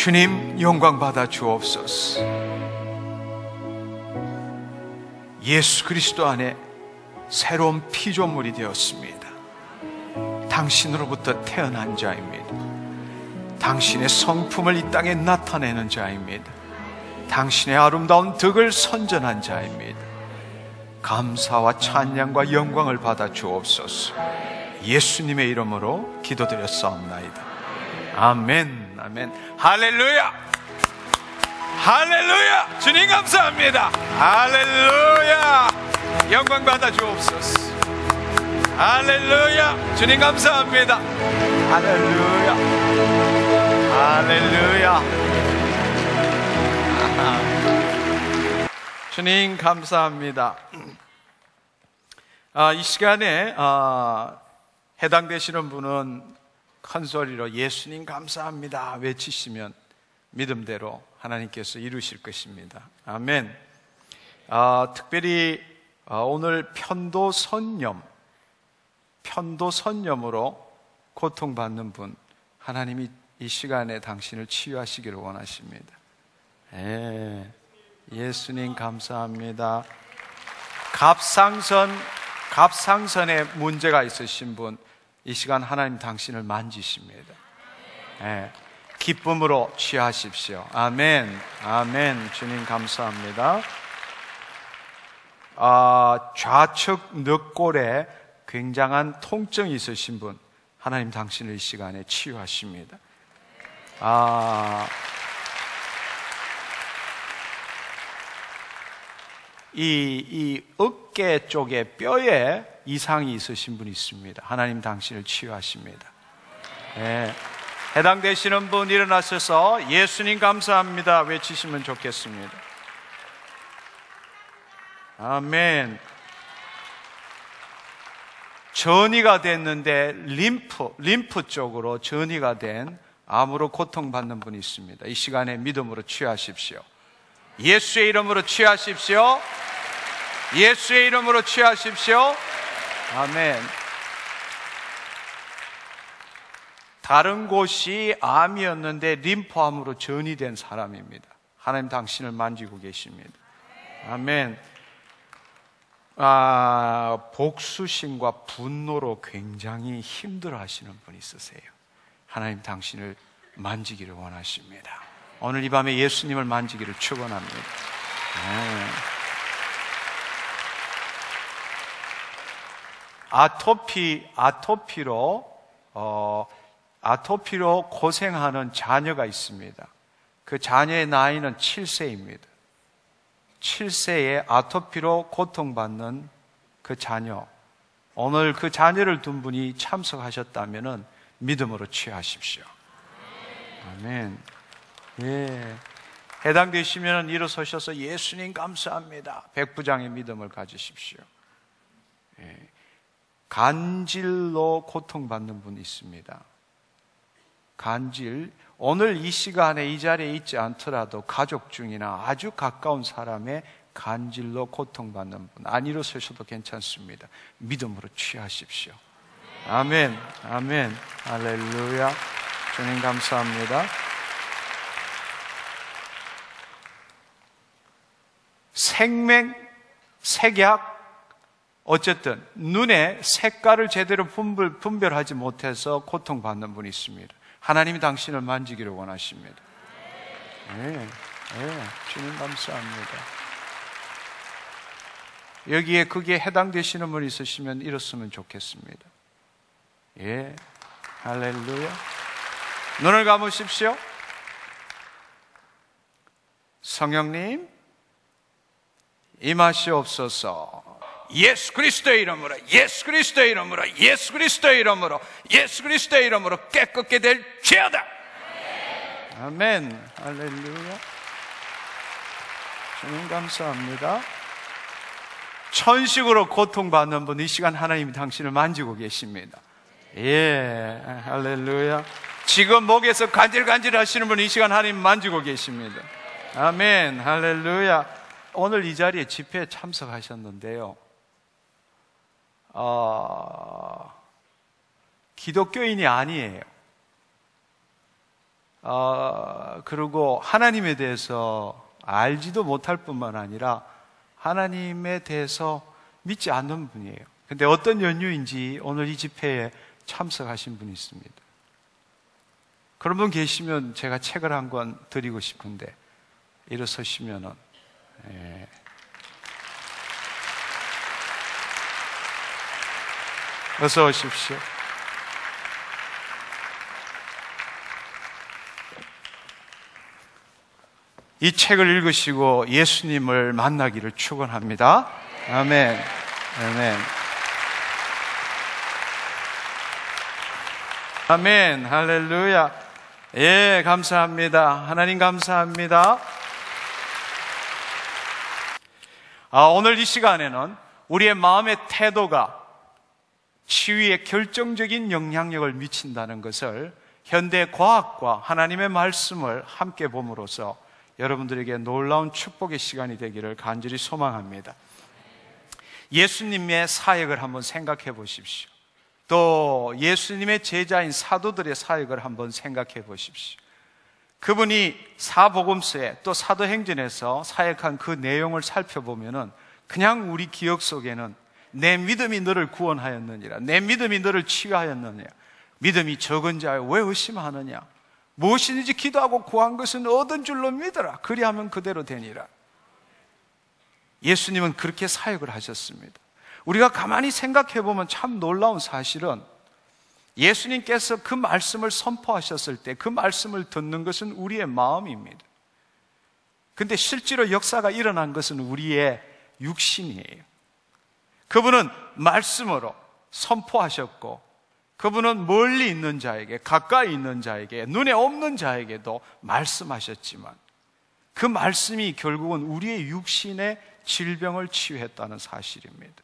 주님 영광 받아 주옵소서. 예수 그리스도 안에 새로운 피조물이 되었습니다. 당신으로부터 태어난 자입니다. 당신의 성품을 이 땅에 나타내는 자입니다. 당신의 아름다운 덕을 선전한 자입니다. 감사와 찬양과 영광을 받아 주옵소서. 예수님의 이름으로 기도드렸사옵나이다. 아멘, 아멘. 할렐루야, 할렐루야. 주님 감사합니다. 할렐루야. 영광 받아 주옵소서. 할렐루야. 주님 감사합니다. 할렐루야, 할렐루야. 주님 감사합니다. 이 시간에 해당되시는 분은 큰 소리로 예수님 감사합니다 외치시면 믿음대로 하나님께서 이루실 것입니다. 아멘. 특별히 오늘 편도선염으로 고통받는 분, 하나님이 이 시간에 당신을 치유하시기를 원하십니다. 예수님 감사합니다. 갑상선에 문제가 있으신 분, 이 시간 하나님 당신을 만지십니다. 기쁨으로 취하십시오. 아멘, 아멘. 주님 감사합니다. 좌측 늑골에 굉장한 통증이 있으신 분, 하나님 당신을 이 시간에 치유하십니다. 이 어깨 쪽에 뼈에 이상이 있으신 분이 있습니다. 하나님 당신을 치유하십니다. 해당되시는 분 일어나셔서 예수님 감사합니다 외치시면 좋겠습니다. 아멘. 전이가 됐는데 림프 쪽으로 전이가 된 암으로 고통받는 분이 있습니다. 이 시간에 믿음으로 취하십시오. 예수의 이름으로 취하십시오. 예수의 이름으로 취하십시오. 아멘. 다른 곳이 암이었는데 림프암으로 전이된 사람입니다. 하나님 당신을 만지고 계십니다. 아멘. 복수심과 분노로 굉장히 힘들어 하시는 분이 있으세요. 하나님 당신을 만지기를 원하십니다. 오늘 이 밤에 예수님을 만지기를 축원합니다. 아토피로 고생하는 자녀가 있습니다. 그 자녀의 나이는 7세입니다. 7세에 아토피로 고통받는 그 자녀, 오늘 그 자녀를 둔 분이 참석하셨다면 믿음으로 취하십시오. 아멘. 해당되시면 일어서셔서 예수님 감사합니다 백부장의 믿음을 가지십시오. 간질로 고통받는 분이 있습니다. 간질, 오늘 이 시간에 이 자리에 있지 않더라도 가족 중이나 아주 가까운 사람의 간질로 고통받는 분, 안 일어서셔도 괜찮습니다. 믿음으로 취하십시오. 아멘, 아멘, 할렐루야. 주님 감사합니다. 색약, 어쨌든 눈의 색깔을 제대로 분별하지 못해서 고통받는 분이 있습니다. 하나님이 당신을 만지기를 원하십니다. 주님 감사합니다. 여기에 그게 해당되시는 분이 있으시면 이렇으면 좋겠습니다. 할렐루야. 눈을 감으십시오. 성령님 임하시옵소서. 예수 그리스도의 이름으로, 예수 그리스도의 이름으로, 예수 그리스도의 이름으로, 예수 그리스도의 이름으로 깨끗게 될지어다. 아멘. 할렐루야. 주님 감사합니다. 천식으로 고통받는 분, 이 시간 하나님이 당신을 만지고 계십니다. 할렐루야. 지금 목에서 간질간질 하시는 분, 이 시간 하나님 만지고 계십니다. 아멘. 할렐루야. 오늘 이 자리에 집회에 참석하셨는데요, 기독교인이 아니에요. 그리고 하나님에 대해서 알지도 못할 뿐만 아니라 하나님에 대해서 믿지 않는 분이에요. 근데 어떤 연유인지 오늘 이 집회에 참석하신 분이 있습니다. 그런 분 계시면 제가 책을 한 권 드리고 싶은데 일어서시면은 어서 오십시오. 이 책을 읽으시고 예수님을 만나기를 축원합니다. 아멘. 아멘. 아멘. 할렐루야. 예, 감사합니다. 하나님 감사합니다. 오늘 이 시간에는 우리의 마음의 태도가 치유에 결정적인 영향력을 미친다는 것을 현대 과학과 하나님의 말씀을 함께 봄으로써 여러분들에게 놀라운 축복의 시간이 되기를 간절히 소망합니다. 예수님의 사역을 한번 생각해 보십시오. 또 예수님의 제자인 사도들의 사역을 한번 생각해 보십시오. 그분이 사복음서에 또 사도행전에서 사역한 그 내용을 살펴보면은 그냥 우리 기억 속에는 내 믿음이 너를 구원하였느니라, 내 믿음이 너를 치유하였느니라, 믿음이 적은 자여 왜 의심하느냐, 무엇이든지 기도하고 구한 것은 얻은 줄로 믿어라, 그리하면 그대로 되니라. 예수님은 그렇게 사역을 하셨습니다. 우리가 가만히 생각해 보면 참 놀라운 사실은 예수님께서 그 말씀을 선포하셨을 때 그 말씀을 듣는 것은 우리의 마음입니다. 근데 실제로 역사가 일어난 것은 우리의 육신이에요. 그분은 말씀으로 선포하셨고, 그분은 멀리 있는 자에게, 가까이 있는 자에게, 눈에 없는 자에게도 말씀하셨지만 그 말씀이 결국은 우리의 육신의 질병을 치유했다는 사실입니다.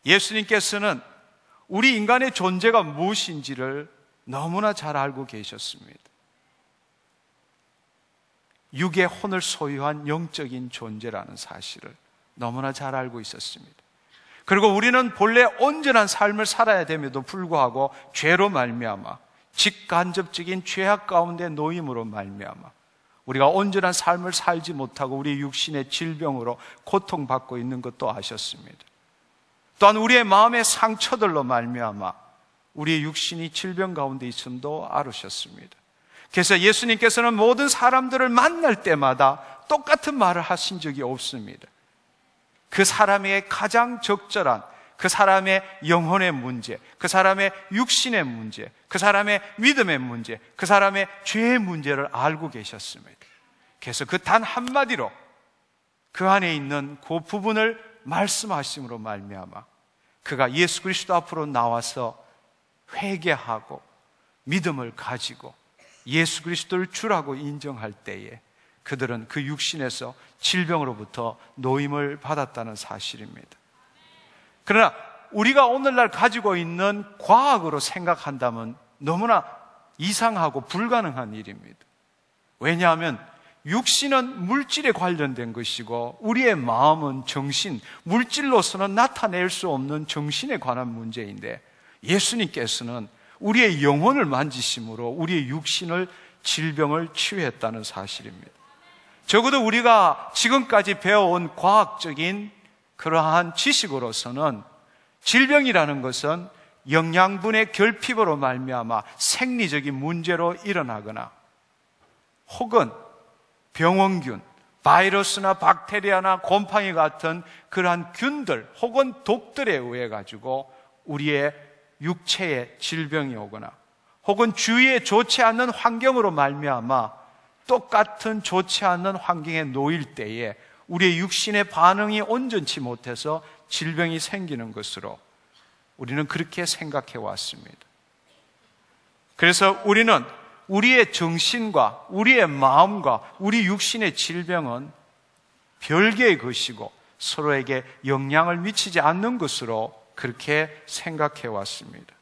예수님께서는 우리 인간의 존재가 무엇인지를 너무나 잘 알고 계셨습니다. 육의 혼을 소유한 영적인 존재라는 사실을 너무나 잘 알고 있었습니다. 그리고 우리는 본래 온전한 삶을 살아야 됨에도 불구하고 죄로 말미암아, 직간접적인 죄악 가운데 놓임으로 말미암아 우리가 온전한 삶을 살지 못하고 우리 육신의 질병으로 고통받고 있는 것도 아셨습니다. 또한 우리의 마음의 상처들로 말미암아 우리의 육신이 질병 가운데 있음도 알으셨습니다. 그래서 예수님께서는 모든 사람들을 만날 때마다 똑같은 말을 하신 적이 없습니다. 그 사람의 가장 적절한, 그 사람의 영혼의 문제, 그 사람의 육신의 문제, 그 사람의 믿음의 문제, 그 사람의 죄의 문제를 알고 계셨습니다. 그래서 그 단 한마디로 그 안에 있는 그 부분을 말씀하심으로 말미암아 그가 예수 그리스도 앞으로 나와서 회개하고 믿음을 가지고 예수 그리스도를 주라고 인정할 때에 그들은 그 육신에서 질병으로부터 노임을 받았다는 사실입니다. 그러나 우리가 오늘날 가지고 있는 과학으로 생각한다면 너무나 이상하고 불가능한 일입니다. 왜냐하면 육신은 물질에 관련된 것이고 우리의 마음은 정신, 물질로서는 나타낼 수 없는 정신에 관한 문제인데 예수님께서는 우리의 영혼을 만지심으로 우리의 육신을 질병을 치유했다는 사실입니다. 적어도 우리가 지금까지 배워온 과학적인 그러한 지식으로서는 질병이라는 것은 영양분의 결핍으로 말미암아 생리적인 문제로 일어나거나 혹은 병원균, 바이러스나 박테리아나 곰팡이 같은 그러한 균들 혹은 독들에 의해 가지고 우리의 육체에 질병이 오거나 혹은 주위에 좋지 않는 환경으로 말미암아 똑같은 좋지 않는 환경에 놓일 때에 우리의 육신의 반응이 온전치 못해서 질병이 생기는 것으로 우리는 그렇게 생각해 왔습니다. 그래서 우리는 우리의 정신과 우리의 마음과 우리 육신의 질병은 별개의 것이고 서로에게 영향을 미치지 않는 것으로 그렇게 생각해 왔습니다.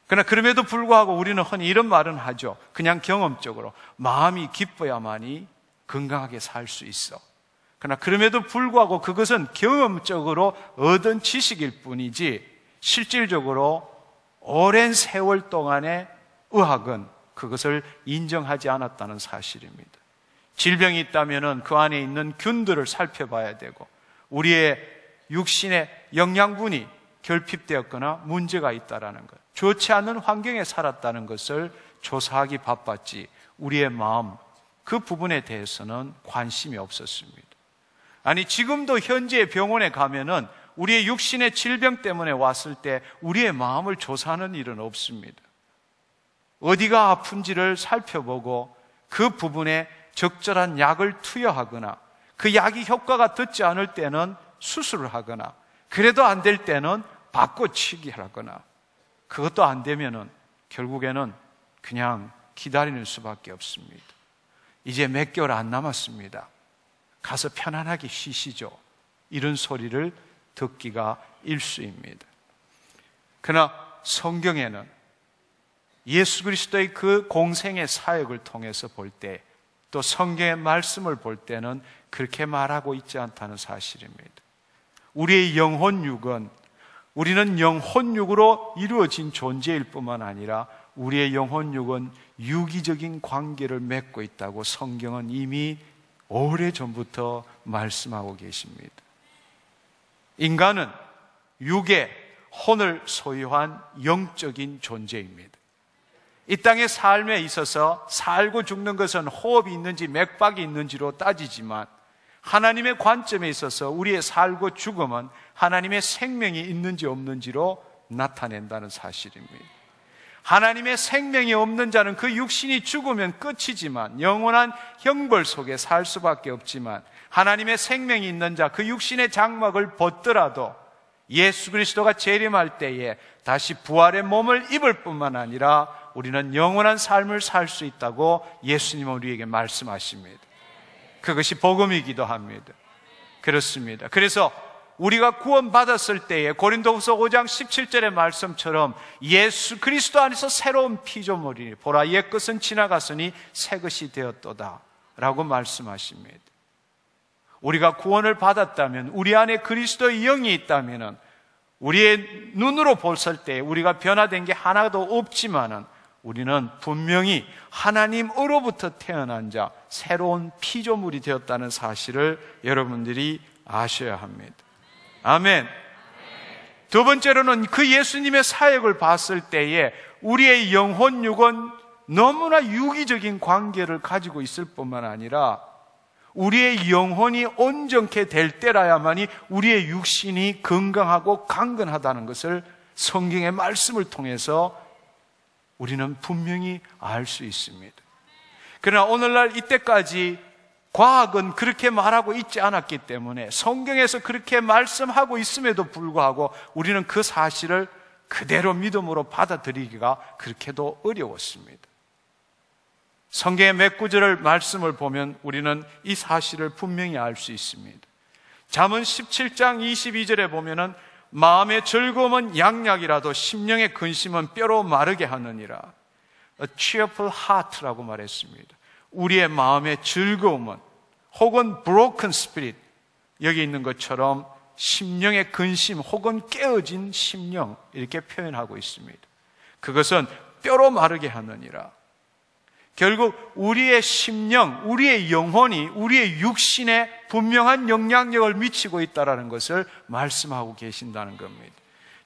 그러나 그럼에도 불구하고 우리는 흔히 이런 말은 하죠. 그냥 경험적으로 마음이 기뻐야만이 건강하게 살 수 있어. 그러나 그럼에도 불구하고 그것은 경험적으로 얻은 지식일 뿐이지 실질적으로 오랜 세월 동안에 의학은 그것을 인정하지 않았다는 사실입니다. 질병이 있다면 그 안에 있는 균들을 살펴봐야 되고, 우리의 육신의 영양분이 결핍되었거나 문제가 있다는 것, 좋지 않은 환경에 살았다는 것을 조사하기 바빴지 우리의 마음, 그 부분에 대해서는 관심이 없었습니다. 아니, 지금도 현재 병원에 가면은 우리의 육신의 질병 때문에 왔을 때 우리의 마음을 조사하는 일은 없습니다. 어디가 아픈지를 살펴보고 그 부분에 적절한 약을 투여하거나, 그 약이 효과가 듣지 않을 때는 수술을 하거나, 그래도 안 될 때는 바꿔치기 하거나, 그것도 안 되면은 결국에는 그냥 기다리는 수밖에 없습니다. 이제 몇 개월 안 남았습니다. 가서 편안하게 쉬시죠. 이런 소리를 듣기가 일쑤입니다. 그러나 성경에는 예수 그리스도의 그 공생의 사역을 통해서 볼 때, 또 성경의 말씀을 볼 때는 그렇게 말하고 있지 않다는 사실입니다. 우리의 영혼육은, 우리는 영혼육으로 이루어진 존재일 뿐만 아니라 우리의 영혼육은 유기적인 관계를 맺고 있다고 성경은 이미 오래전부터 말씀하고 계십니다. 인간은 육의 혼을 소유한 영적인 존재입니다. 이 땅의 삶에 있어서 살고 죽는 것은 호흡이 있는지 맥박이 있는지로 따지지만, 하나님의 관점에 있어서 우리의 살고 죽음은 하나님의 생명이 있는지 없는지로 나타낸다는 사실입니다. 하나님의 생명이 없는 자는 그 육신이 죽으면 끝이지만, 영원한 형벌 속에 살 수밖에 없지만, 하나님의 생명이 있는 자, 그 육신의 장막을 벗더라도 예수 그리스도가 재림할 때에 다시 부활의 몸을 입을 뿐만 아니라 우리는 영원한 삶을 살 수 있다고 예수님은 우리에게 말씀하십니다. 그것이 복음이기도 합니다. 그렇습니다. 그래서 우리가 구원받았을 때에 고린도후서 5장 17절의 말씀처럼 예수 그리스도 안에서 새로운 피조물이니 보라 옛 것은 지나갔으니 새 것이 되었도다 라고 말씀하십니다. 우리가 구원을 받았다면, 우리 안에 그리스도의 영이 있다면, 우리의 눈으로 봤을 때 우리가 변화된 게 하나도 없지만은 우리는 분명히 하나님으로부터 태어난 자, 새로운 피조물이 되었다는 사실을 여러분들이 아셔야 합니다. 아멘. 두 번째로는 그 예수님의 사역을 봤을 때에 우리의 영혼육은 너무나 유기적인 관계를 가지고 있을 뿐만 아니라 우리의 영혼이 온전케 될 때라야만이 우리의 육신이 건강하고 강건하다는 것을 성경의 말씀을 통해서 우리는 분명히 알 수 있습니다. 그러나 오늘날 이때까지 과학은 그렇게 말하고 있지 않았기 때문에, 성경에서 그렇게 말씀하고 있음에도 불구하고 우리는 그 사실을 그대로 믿음으로 받아들이기가 그렇게도 어려웠습니다. 성경의 몇 구절을 말씀을 보면 우리는 이 사실을 분명히 알 수 있습니다. 잠언 17장 22절에 보면은 마음의 즐거움은 양약이라도 심령의 근심은 뼈로 마르게 하느니라. A cheerful heart라고 말했습니다. 우리의 마음의 즐거움은, 혹은 broken spirit, 여기 있는 것처럼 심령의 근심 혹은 깨어진 심령, 이렇게 표현하고 있습니다. 그것은 뼈로 마르게 하느니라. 결국 우리의 심령, 우리의 영혼이 우리의 육신에 분명한 영향력을 미치고 있다는 것을 말씀하고 계신다는 겁니다.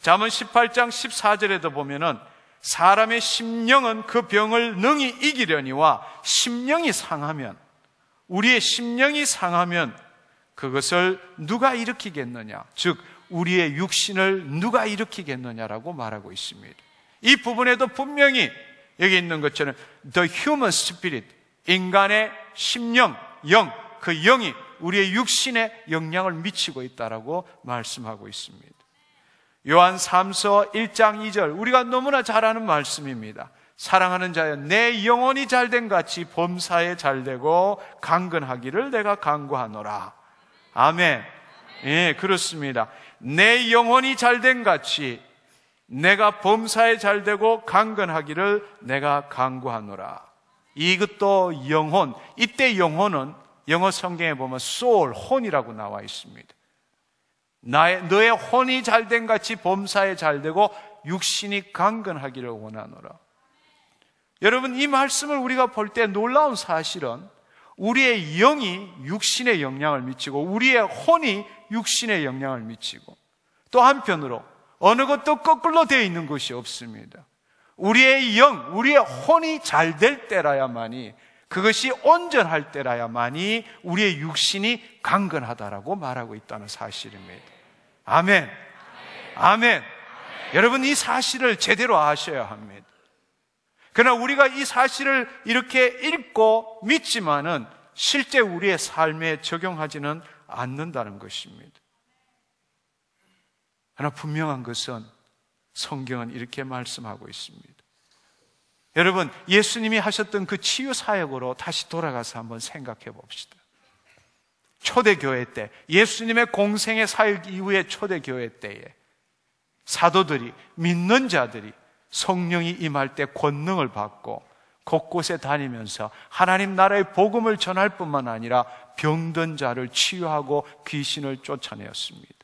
잠언 18장 14절에도 보면은 사람의 심령은 그 병을 능히 이기려니와 심령이 상하면, 우리의 심령이 상하면 그것을 누가 일으키겠느냐, 즉 우리의 육신을 누가 일으키겠느냐라고 말하고 있습니다. 이 부분에도 분명히 여기 있는 것처럼 the human spirit, 인간의 심령, 영, 그 영이 우리의 육신에 영향을 미치고 있다라고 말씀하고 있습니다. 요한 3서 1장 2절, 우리가 너무나 잘 아는 말씀입니다. 사랑하는 자여, 내 영혼이 잘된 같이 범사에 잘되고 강건하기를 내가 간구하노라. 아멘. 예, 그렇습니다. 내 영혼이 잘된 같이 내가 범사에 잘되고 강건하기를 내가 간구하노라. 이것도 영혼, 이때 영혼은 영어 성경에 보면 soul, 혼이라고 나와 있습니다. 너의 혼이 잘된 같이 범사에 잘되고 육신이 강건하기를 원하노라. 여러분, 이 말씀을 우리가 볼 때 놀라운 사실은 우리의 영이 육신에 영향을 미치고 우리의 혼이 육신에 영향을 미치고 또 한편으로 어느 것도 거꾸로 되어 있는 것이 없습니다. 우리의 영, 우리의 혼이 잘 될 때라야만이, 그것이 온전할 때라야만이 우리의 육신이 강건하다라고 말하고 있다는 사실입니다. 아멘. 아멘. 여러분, 이 사실을 제대로 아셔야 합니다. 그러나 우리가 이 사실을 이렇게 읽고 믿지만은 실제 우리의 삶에 적용하지는 않는다는 것입니다. 그러나 분명한 것은 성경은 이렇게 말씀하고 있습니다. 여러분, 예수님이 하셨던 그 치유 사역으로 다시 돌아가서 한번 생각해 봅시다. 초대교회 때, 예수님의 공생의 사역 이후의 초대교회 때에 사도들이, 믿는 자들이 성령이 임할 때 권능을 받고 곳곳에 다니면서 하나님 나라의 복음을 전할 뿐만 아니라 병든 자를 치유하고 귀신을 쫓아내었습니다.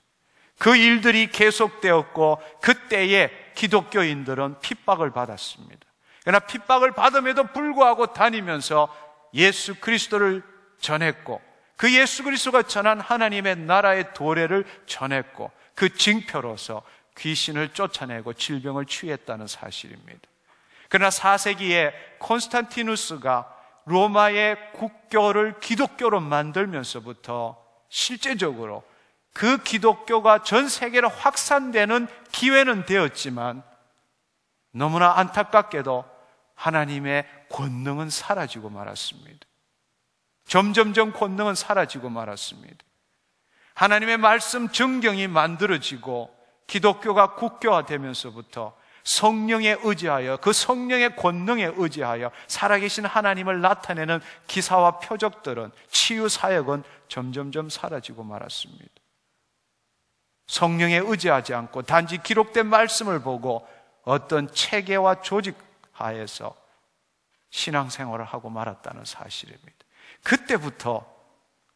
그 일들이 계속되었고 그때에 기독교인들은 핍박을 받았습니다. 그러나 핍박을 받음에도 불구하고 다니면서 예수 그리스도를 전했고 그 예수 그리스도가 전한 하나님의 나라의 도래를 전했고 그 징표로서 귀신을 쫓아내고 질병을 치유했다는 사실입니다. 그러나 4세기에 콘스탄티누스가 로마의 국교를 기독교로 만들면서부터 실제적으로 그 기독교가 전 세계로 확산되는 기회는 되었지만 너무나 안타깝게도 하나님의 권능은 사라지고 말았습니다. 점점점 권능은 사라지고 말았습니다. 하나님의 말씀 정경이 만들어지고 기독교가 국교화되면서부터 성령에 의지하여 그 성령의 권능에 의지하여 살아계신 하나님을 나타내는 기사와 표적들은, 치유 사역은 점점점 사라지고 말았습니다. 성령에 의지하지 않고 단지 기록된 말씀을 보고 어떤 체계와 조직 하에서 신앙생활을 하고 말았다는 사실입니다. 그때부터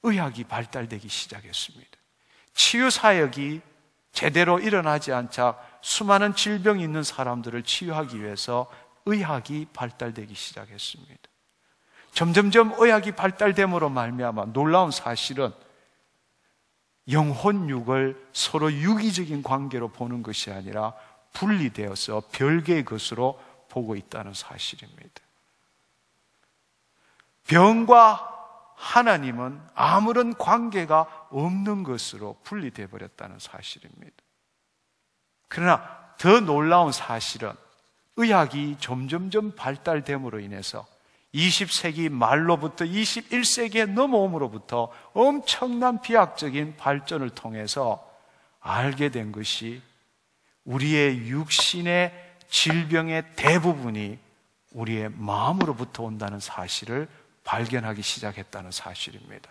의학이 발달되기 시작했습니다. 치유 사역이 제대로 일어나지 않자 수많은 질병이 있는 사람들을 치유하기 위해서 의학이 발달되기 시작했습니다. 점점점 의학이 발달됨으로 말미암아 놀라운 사실은 영혼 육을 서로 유기적인 관계로 보는 것이 아니라 분리되어서 별개의 것으로 보고 있다는 사실입니다. 병과 하나님은 아무런 관계가 없는 것으로 분리되어 버렸다는 사실입니다. 그러나 더 놀라운 사실은 의학이 점점점 발달됨으로 인해서 20세기 말로부터 21세기에 넘어옴으로부터 엄청난 비약적인 발전을 통해서 알게 된 것이 우리의 육신의 질병의 대부분이 우리의 마음으로부터 온다는 사실을 발견하기 시작했다는 사실입니다.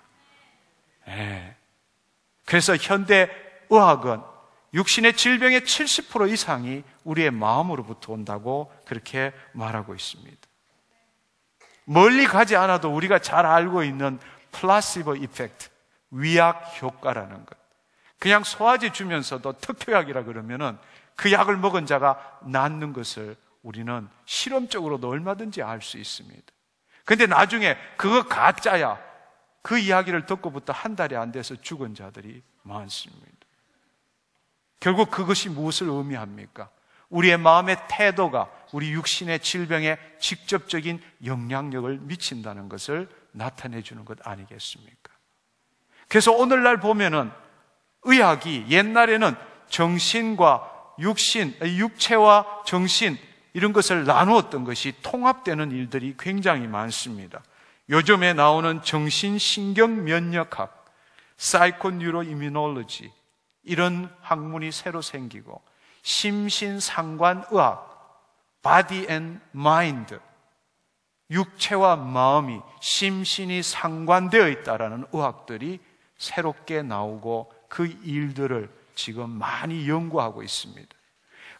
그래서 현대 의학은 육신의 질병의 70% 이상이 우리의 마음으로부터 온다고 그렇게 말하고 있습니다. 멀리 가지 않아도 우리가 잘 알고 있는 플라시보 이펙트, 위약 효과라는 것. 그냥 소화제 주면서도 특효약이라 그러면은 그 약을 먹은 자가 낫는 것을 우리는 실험적으로도 얼마든지 알 수 있습니다. 근데 나중에 그거 가짜야, 그 이야기를 듣고부터 한 달이 안 돼서 죽은 자들이 많습니다. 결국 그것이 무엇을 의미합니까? 우리의 마음의 태도가 우리 육신의 질병에 직접적인 영향력을 미친다는 것을 나타내 주는 것 아니겠습니까? 그래서 오늘날 보면은 의학이 옛날에는 정신과 육신, 육체와 정신 이런 것을 나누었던 것이 통합되는 일들이 굉장히 많습니다. 요즘에 나오는 정신신경면역학, 사이코뉴로이뮤놀로지 이런 학문이 새로 생기고 심신상관의학, body and mind, 육체와 마음이, 심신이 상관되어 있다라는 의학들이 새롭게 나오고 그 일들을 지금 많이 연구하고 있습니다.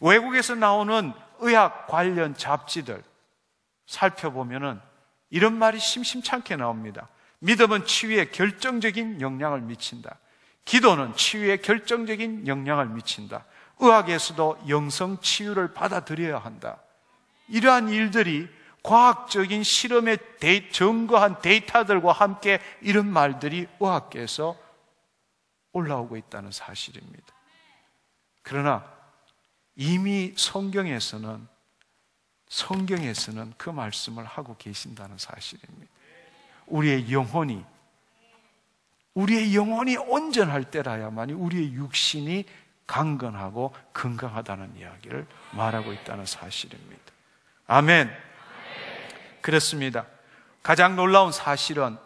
외국에서 나오는 의학 관련 잡지들 살펴보면은 이런 말이 심심찮게 나옵니다. 믿음은 치유에 결정적인 영향을 미친다. 기도는 치유에 결정적인 영향을 미친다. 의학에서도 영성 치유를 받아들여야 한다. 이러한 일들이 과학적인 실험에 증거한 데이터들과 함께 이런 말들이 의학계에서 올라오고 있다는 사실입니다. 그러나 이미 성경에서는 그 말씀을 하고 계신다는 사실입니다. 우리의 영혼이 온전할 때라야만이 우리의 육신이 강건하고 건강하다는 이야기를 말하고 있다는 사실입니다. 아멘. 그렇습니다. 가장 놀라운 사실은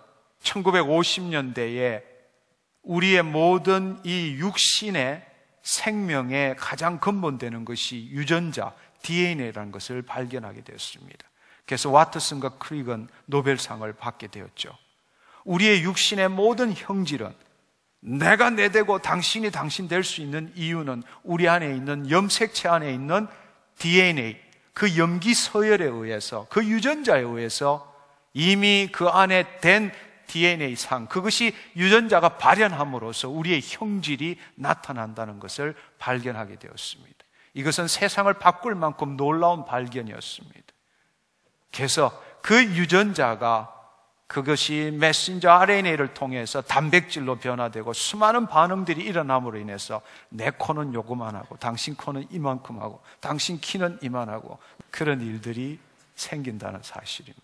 1950년대에 우리의 모든 이 육신의 생명의 가장 근본되는 것이 유전자, DNA라는 것을 발견하게 되었습니다. 그래서 와트슨과 크릭은 노벨상을 받게 되었죠. 우리의 육신의 모든 형질은 내가 내 되고 당신이 당신 될 수 있는 이유는 우리 안에 있는 염색체 안에 있는 DNA, 그 염기 서열에 의해서, 그 유전자에 의해서 이미 그 안에 된 DNA상, 그것이 유전자가 발현함으로써 우리의 형질이 나타난다는 것을 발견하게 되었습니다. 이것은 세상을 바꿀 만큼 놀라운 발견이었습니다. 그래서 그 유전자가 그것이 메신저 RNA를 통해서 단백질로 변화되고 수많은 반응들이 일어남으로 인해서 내 코는 요거만하고 당신 코는 이만큼 하고 당신 키는 이만하고 그런 일들이 생긴다는 사실입니다.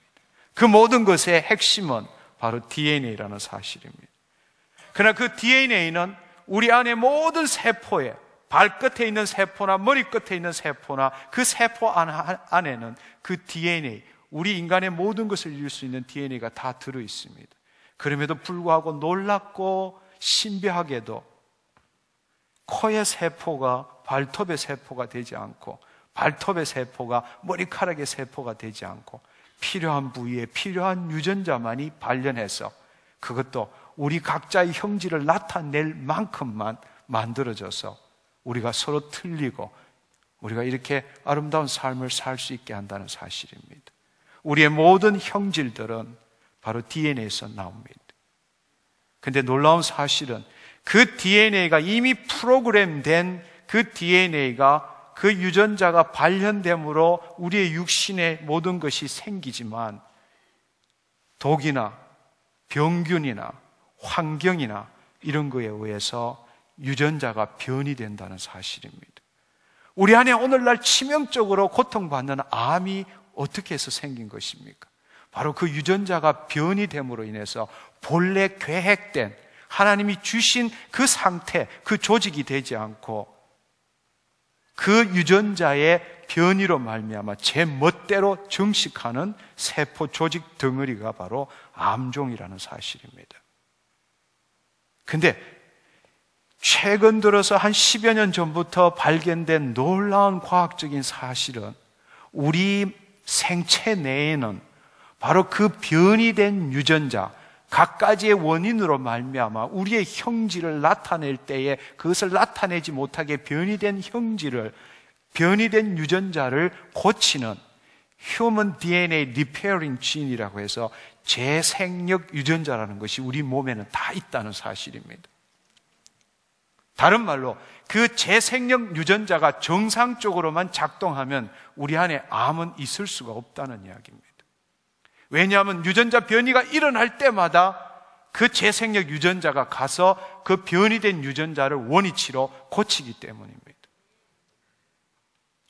그 모든 것의 핵심은 바로 DNA라는 사실입니다. 그러나 그 DNA는 우리 안의 모든 세포에, 발끝에 있는 세포나 머리끝에 있는 세포나 그 세포 안에는 그 DNA, 우리 인간의 모든 것을 이룰 수 있는 DNA가 다 들어 있습니다. 그럼에도 불구하고 놀랍고 신비하게도 코의 세포가 발톱의 세포가 되지 않고 발톱의 세포가 머리카락의 세포가 되지 않고 필요한 부위에 필요한 유전자만이 발견해서 그것도 우리 각자의 형질을 나타낼 만큼만 만들어져서 우리가 서로 틀리고 우리가 이렇게 아름다운 삶을 살 수 있게 한다는 사실입니다. 우리의 모든 형질들은 바로 DNA에서 나옵니다. 그런데 놀라운 사실은 그 DNA가 이미 프로그램된 그 DNA가 그 유전자가 발현됨으로 우리의 육신의 모든 것이 생기지만 독이나 병균이나 환경이나 이런 거에 의해서 유전자가 변이 된다는 사실입니다. 우리 안에 오늘날 치명적으로 고통받는 암이 어떻게 해서 생긴 것입니까? 바로 그 유전자가 변이 됨으로 인해서 본래 계획된 하나님이 주신 그 상태, 그 조직이 되지 않고 그 유전자의 변이로 말미암아 제 멋대로 증식하는 세포 조직 덩어리가 바로 암종이라는 사실입니다. 근데 최근 들어서 한 10여 년 전부터 발견된 놀라운 과학적인 사실은 우리 생체 내에는 바로 그 변이 된 유전자, 각가지의 원인으로 말미암아 우리의 형질을 나타낼 때에 그것을 나타내지 못하게 변이 된 형질을, 변이 된 유전자를 고치는 Human DNA Repairing Gene이라고 해서 재생력 유전자라는 것이 우리 몸에는 다 있다는 사실입니다. 다른 말로 그 재생력 유전자가 정상적으로만 작동하면 우리 안에 암은 있을 수가 없다는 이야기입니다. 왜냐하면 유전자 변이가 일어날 때마다 그 재생력 유전자가 가서 그 변이된 유전자를 원위치로 고치기 때문입니다.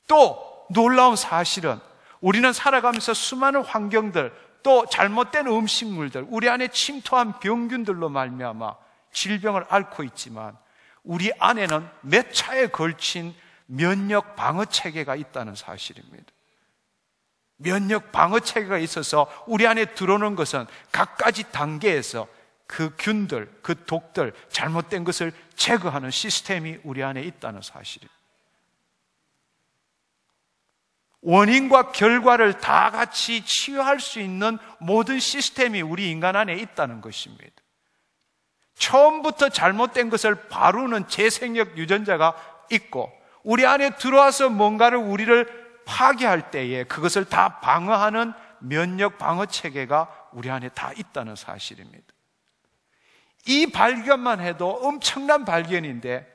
또 놀라운 사실은 우리는 살아가면서 수많은 환경들, 또 잘못된 음식물들, 우리 안에 침투한 병균들로 말미암아 질병을 앓고 있지만 우리 안에는 몇 차에 걸친 면역 방어 체계가 있다는 사실입니다. 면역 방어 체계가 있어서 우리 안에 들어오는 것은 각가지 단계에서 그 균들, 그 독들, 잘못된 것을 제거하는 시스템이 우리 안에 있다는 사실입니다. 원인과 결과를 다 같이 치유할 수 있는 모든 시스템이 우리 인간 안에 있다는 것입니다. 처음부터 잘못된 것을 바로는 재생력 유전자가 있고 우리 안에 들어와서 뭔가를 우리를 파괴할 때에 그것을 다 방어하는 면역 방어 체계가 우리 안에 다 있다는 사실입니다. 이 발견만 해도 엄청난 발견인데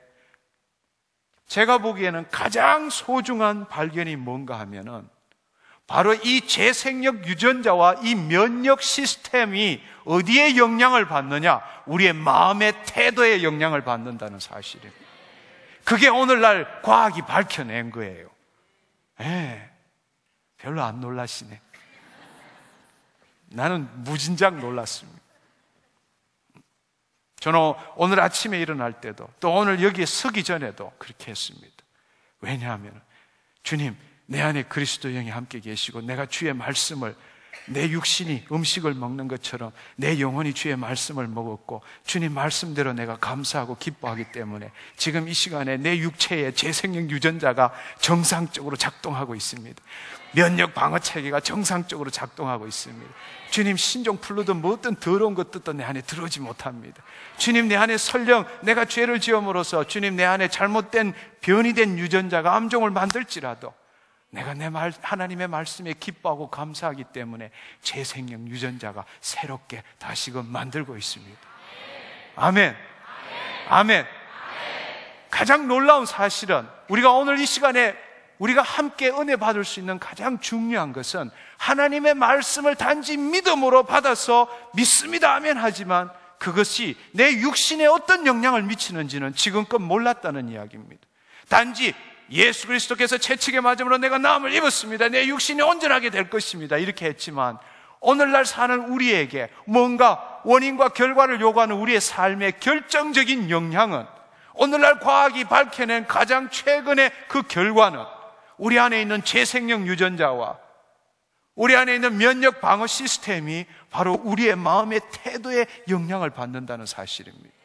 제가 보기에는 가장 소중한 발견이 뭔가 하면은 바로 이 재생력 유전자와 이 면역 시스템이 어디에 영향을 받느냐? 우리의 마음의 태도에 영향을 받는다는 사실입니다. 그게 오늘날 과학이 밝혀낸 거예요. 예, 별로 안 놀라시네. 나는 무진장 놀랐습니다. 저는 오늘 아침에 일어날 때도 또 오늘 여기에 서기 전에도 그렇게 했습니다. 왜냐하면 주님, 내 안에 그리스도 영이 함께 계시고 내가 주의 말씀을, 내 육신이 음식을 먹는 것처럼 내 영혼이 주의 말씀을 먹었고 주님 말씀대로 내가 감사하고 기뻐하기 때문에 지금 이 시간에 내 육체의 재생력 유전자가 정상적으로 작동하고 있습니다. 면역 방어 체계가 정상적으로 작동하고 있습니다. 주님, 신종 플루든 뭐든 더러운 것들도 내 안에 들어오지 못합니다. 주님, 내 안에 설령 내가 죄를 지음으로써 주님 내 안에 잘못된 변이 된 유전자가 암종을 만들지라도 내가 하나님의 말씀에 기뻐하고 감사하기 때문에 재생력 유전자가 새롭게 다시금 만들고 있습니다. 아멘. 아멘. 가장 놀라운 사실은 우리가 오늘 이 시간에 우리가 함께 은혜 받을 수 있는 가장 중요한 것은 하나님의 말씀을 단지 믿음으로 받아서 믿습니다, 아멘 하지만 그것이 내 육신에 어떤 영향을 미치는지는 지금껏 몰랐다는 이야기입니다. 단지 예수 그리스도께서 채찍에 맞음으로 내가 나음을 입었습니다, 내 육신이 온전하게 될 것입니다, 이렇게 했지만 오늘날 사는 우리에게 뭔가 원인과 결과를 요구하는 우리의 삶의 결정적인 영향은, 오늘날 과학이 밝혀낸 가장 최근의 그 결과는 우리 안에 있는 재생력 유전자와 우리 안에 있는 면역 방어 시스템이 바로 우리의 마음의 태도에 영향을 받는다는 사실입니다.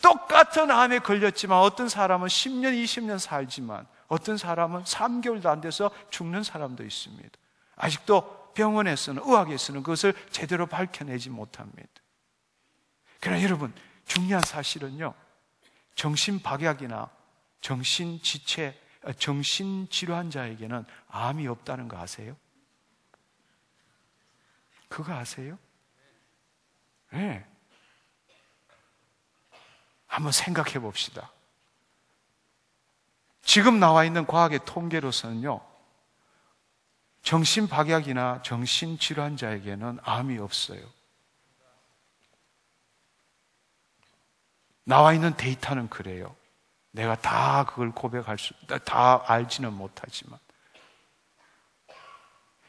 똑같은 암에 걸렸지만 어떤 사람은 10년, 20년 살지만 어떤 사람은 3개월도 안 돼서 죽는 사람도 있습니다. 아직도 병원에서는, 의학에서는 그것을 제대로 밝혀내지 못합니다. 그러나 여러분, 중요한 사실은요, 정신박약이나 정신질환자에게는 암이 없다는 거 아세요? 그거 아세요? 네. 한번 생각해 봅시다. 지금 나와 있는 과학의 통계로서는요, 정신박약이나 정신질환자에게는 암이 없어요. 나와 있는 데이터는 그래요. 내가 다 그걸 다 알지는 못하지만.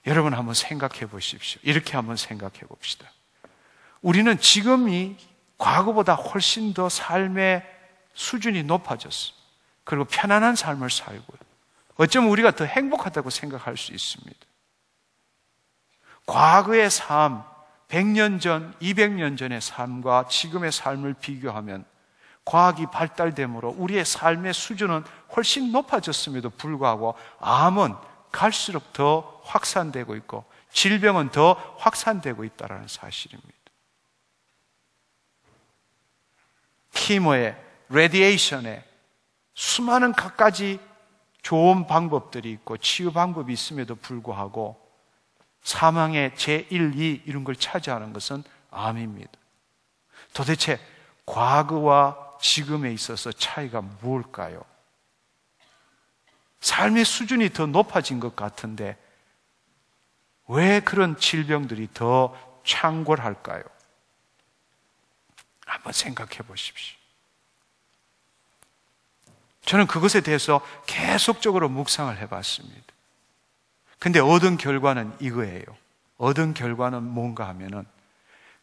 여러분 한번 생각해 보십시오. 이렇게 한번 생각해 봅시다. 우리는 지금이 과거보다 훨씬 더 삶의 수준이 높아졌어요. 그리고 편안한 삶을 살고요. 어쩌면 우리가 더 행복하다고 생각할 수 있습니다. 과거의 삶, 100년 전, 200년 전의 삶과 지금의 삶을 비교하면 과학이 발달됨으로 우리의 삶의 수준은 훨씬 높아졌음에도 불구하고 암은 갈수록 더 확산되고 있고 질병은 더 확산되고 있다는 사실입니다. 키모에, 레디에이션에 수많은 갖가지 좋은 방법들이 있고 치유 방법이 있음에도 불구하고 사망의 제1, 2 이런 걸 차지하는 것은 암입니다. 도대체 과거와 지금에 있어서 차이가 무엇일까요? 삶의 수준이 더 높아진 것 같은데 왜 그런 질병들이 더 창궐할까요? 한번 생각해 보십시오. 저는 그것에 대해서 계속적으로 묵상을 해봤습니다. 근데 얻은 결과는 이거예요. 얻은 결과는 뭔가 하면은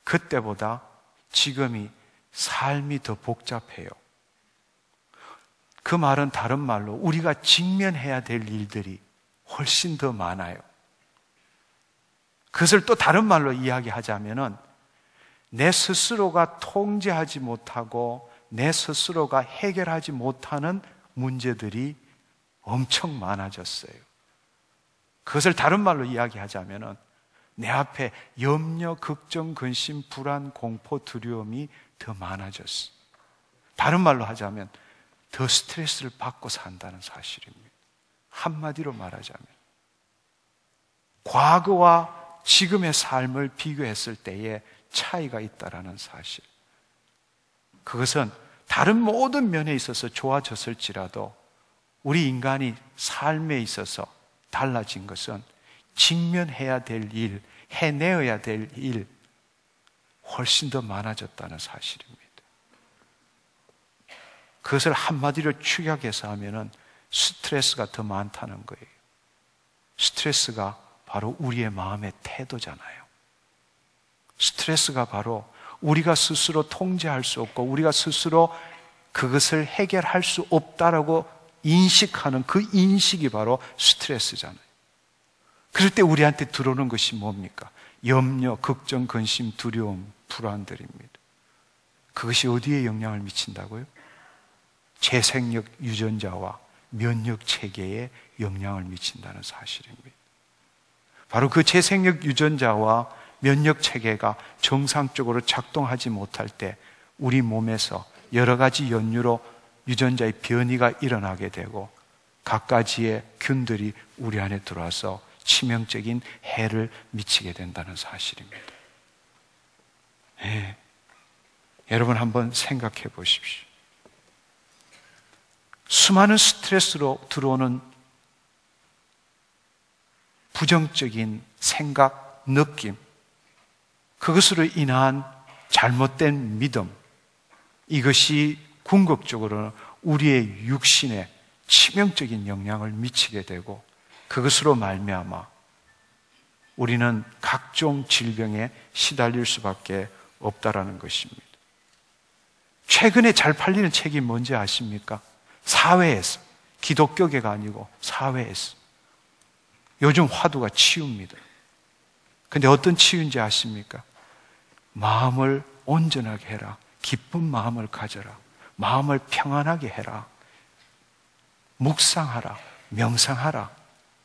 그때보다 지금이 삶이 더 복잡해요. 그 말은 다른 말로 우리가 직면해야 될 일들이 훨씬 더 많아요. 그것을 또 다른 말로 이야기하자면은 내 스스로가 통제하지 못하고 내 스스로가 해결하지 못하는 문제들이 엄청 많아졌어요. 그것을 다른 말로 이야기하자면은 내 앞에 염려, 걱정, 근심, 불안, 공포, 두려움이 더 많아졌어요. 다른 말로 하자면 더 스트레스를 받고 산다는 사실입니다. 한마디로 말하자면 과거와 지금의 삶을 비교했을 때에 차이가 있다라는 사실. 그것은 다른 모든 면에 있어서 좋아졌을지라도 우리 인간이 삶에 있어서 달라진 것은 직면해야 될 일, 해내어야 될 일, 훨씬 더 많아졌다는 사실입니다. 그것을 한마디로 축약해서 하면은 스트레스가 더 많다는 거예요. 스트레스가 바로 우리의 마음의 태도잖아요. 스트레스가 바로 우리가 스스로 통제할 수 없고 우리가 스스로 그것을 해결할 수 없다라고 인식하는 그 인식이 바로 스트레스잖아요. 그럴 때 우리한테 들어오는 것이 뭡니까? 염려, 걱정, 근심, 두려움, 불안들입니다. 그것이 어디에 영향을 미친다고요? 재생력 유전자와 면역 체계에 영향을 미친다는 사실입니다. 바로 그 재생력 유전자와 면역 체계가 정상적으로 작동하지 못할 때 우리 몸에서 여러 가지 연유로 유전자의 변이가 일어나게 되고 갖가지의 균들이 우리 안에 들어와서 치명적인 해를 미치게 된다는 사실입니다. 네. 여러분 한번 생각해 보십시오. 수많은 스트레스로 들어오는 부정적인 생각, 느낌, 그것으로 인한 잘못된 믿음, 이것이 궁극적으로는 우리의 육신에 치명적인 영향을 미치게 되고 그것으로 말미암아 우리는 각종 질병에 시달릴 수밖에 없다라는 것입니다. 최근에 잘 팔리는 책이 뭔지 아십니까? 사회에서, 기독교계가 아니고 사회에서. 요즘 화두가 치유입니다. 근데 어떤 치유인지 아십니까? 마음을 온전하게 해라. 기쁜 마음을 가져라. 마음을 평안하게 해라. 묵상하라. 명상하라.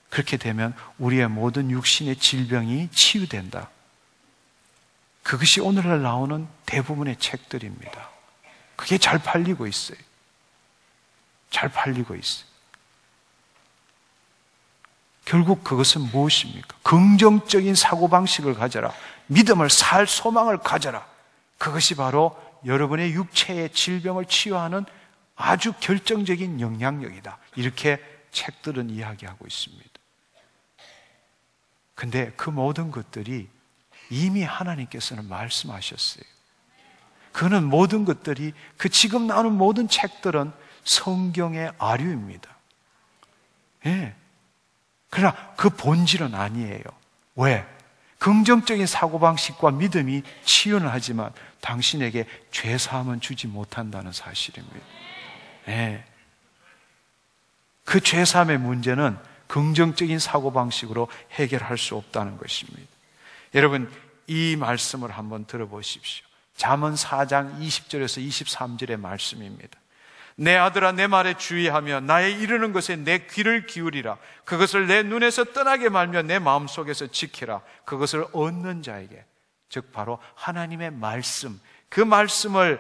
그렇게 되면 우리의 모든 육신의 질병이 치유된다. 그것이 오늘날 나오는 대부분의 책들입니다. 그게 잘 팔리고 있어요. 잘 팔리고 있어요. 결국 그것은 무엇입니까? 긍정적인 사고방식을 가져라. 믿음을 살 소망을 가져라. 그것이 바로 여러분의 육체의 질병을 치유하는 아주 결정적인 영향력이다. 이렇게 책들은 이야기하고 있습니다. 근데 그 모든 것들이 이미 하나님께서는 말씀하셨어요. 그는 모든 것들이, 그 지금 나오는 모든 책들은 성경의 아류입니다. 예. 그러나 그 본질은 아니에요. 왜? 긍정적인 사고방식과 믿음이 치유는 하지만 당신에게 죄사함은 주지 못한다는 사실입니다. 예. 그 죄사함의 문제는 긍정적인 사고방식으로 해결할 수 없다는 것입니다. 여러분, 이 말씀을 한번 들어보십시오. 잠언 4장 20절에서 23절의 말씀입니다. 내 아들아, 내 말에 주의하며 나의 이르는 것에 내 귀를 기울이라. 그것을 내 눈에서 떠나게 말며 내 마음속에서 지키라. 그것을 얻는 자에게, 즉 바로 하나님의 말씀, 그 말씀에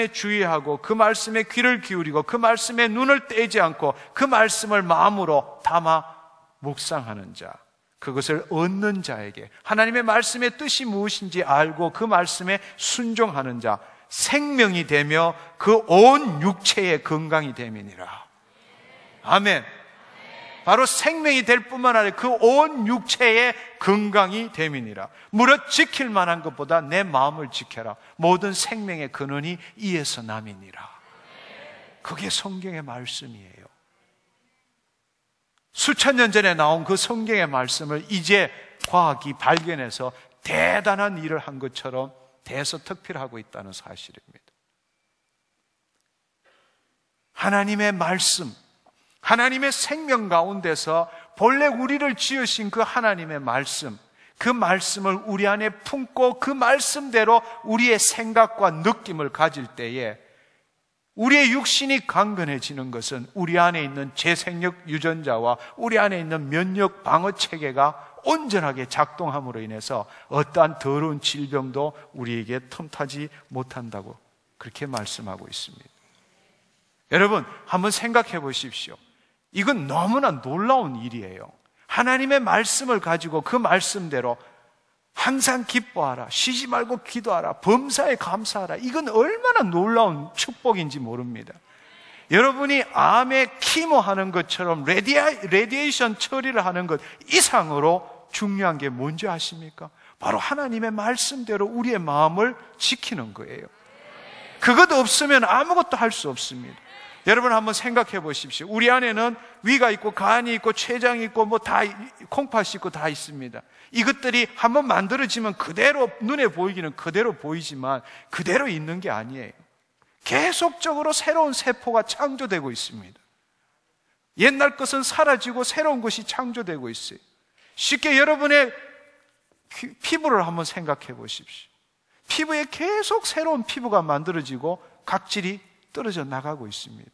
주의하고 그 말씀에 귀를 기울이고 그 말씀에 눈을 떼지 않고 그 말씀을 마음으로 담아 묵상하는 자, 그것을 얻는 자에게, 하나님의 말씀의 뜻이 무엇인지 알고 그 말씀에 순종하는 자, 생명이 되며 그 온 육체의 건강이 됨이니라. 아멘. 바로 생명이 될 뿐만 아니라 그 온 육체의 건강이 됨이니라. 무릇 지킬 만한 것보다 내 마음을 지켜라. 모든 생명의 근원이 이에서 남이니라. 그게 성경의 말씀이에요. 수천 년 전에 나온 그 성경의 말씀을 이제 과학이 발견해서 대단한 일을 한 것처럼 대서특필하고 있다는 사실입니다. 하나님의 말씀, 하나님의 생명 가운데서 본래 우리를 지으신 그 하나님의 말씀, 그 말씀을 우리 안에 품고 그 말씀대로 우리의 생각과 느낌을 가질 때에 우리의 육신이 강건해지는 것은 우리 안에 있는 재생력 유전자와 우리 안에 있는 면역 방어 체계가 온전하게 작동함으로 인해서 어떠한 더러운 질병도 우리에게 틈타지 못한다고 그렇게 말씀하고 있습니다. 여러분, 한번 생각해 보십시오. 이건 너무나 놀라운 일이에요. 하나님의 말씀을 가지고 그 말씀대로 항상 기뻐하라, 쉬지 말고 기도하라, 범사에 감사하라. 이건 얼마나 놀라운 축복인지 모릅니다. 여러분이 암에 키모하는 것처럼 레디에이션 처리를 하는 것 이상으로 중요한 게 뭔지 아십니까? 바로 하나님의 말씀대로 우리의 마음을 지키는 거예요. 그것 없으면 아무것도 할 수 없습니다. 여러분 한번 생각해 보십시오. 우리 안에는 위가 있고 간이 있고 췌장이 있고 뭐 다 콩팥이 있고 다 있습니다. 이것들이 한번 만들어지면 그대로 눈에 보이기는 그대로 보이지만 그대로 있는 게 아니에요. 계속적으로 새로운 세포가 창조되고 있습니다. 옛날 것은 사라지고 새로운 것이 창조되고 있어요. 쉽게 여러분의 피부를 한번 생각해 보십시오. 피부에 계속 새로운 피부가 만들어지고 각질이 떨어져 나가고 있습니다.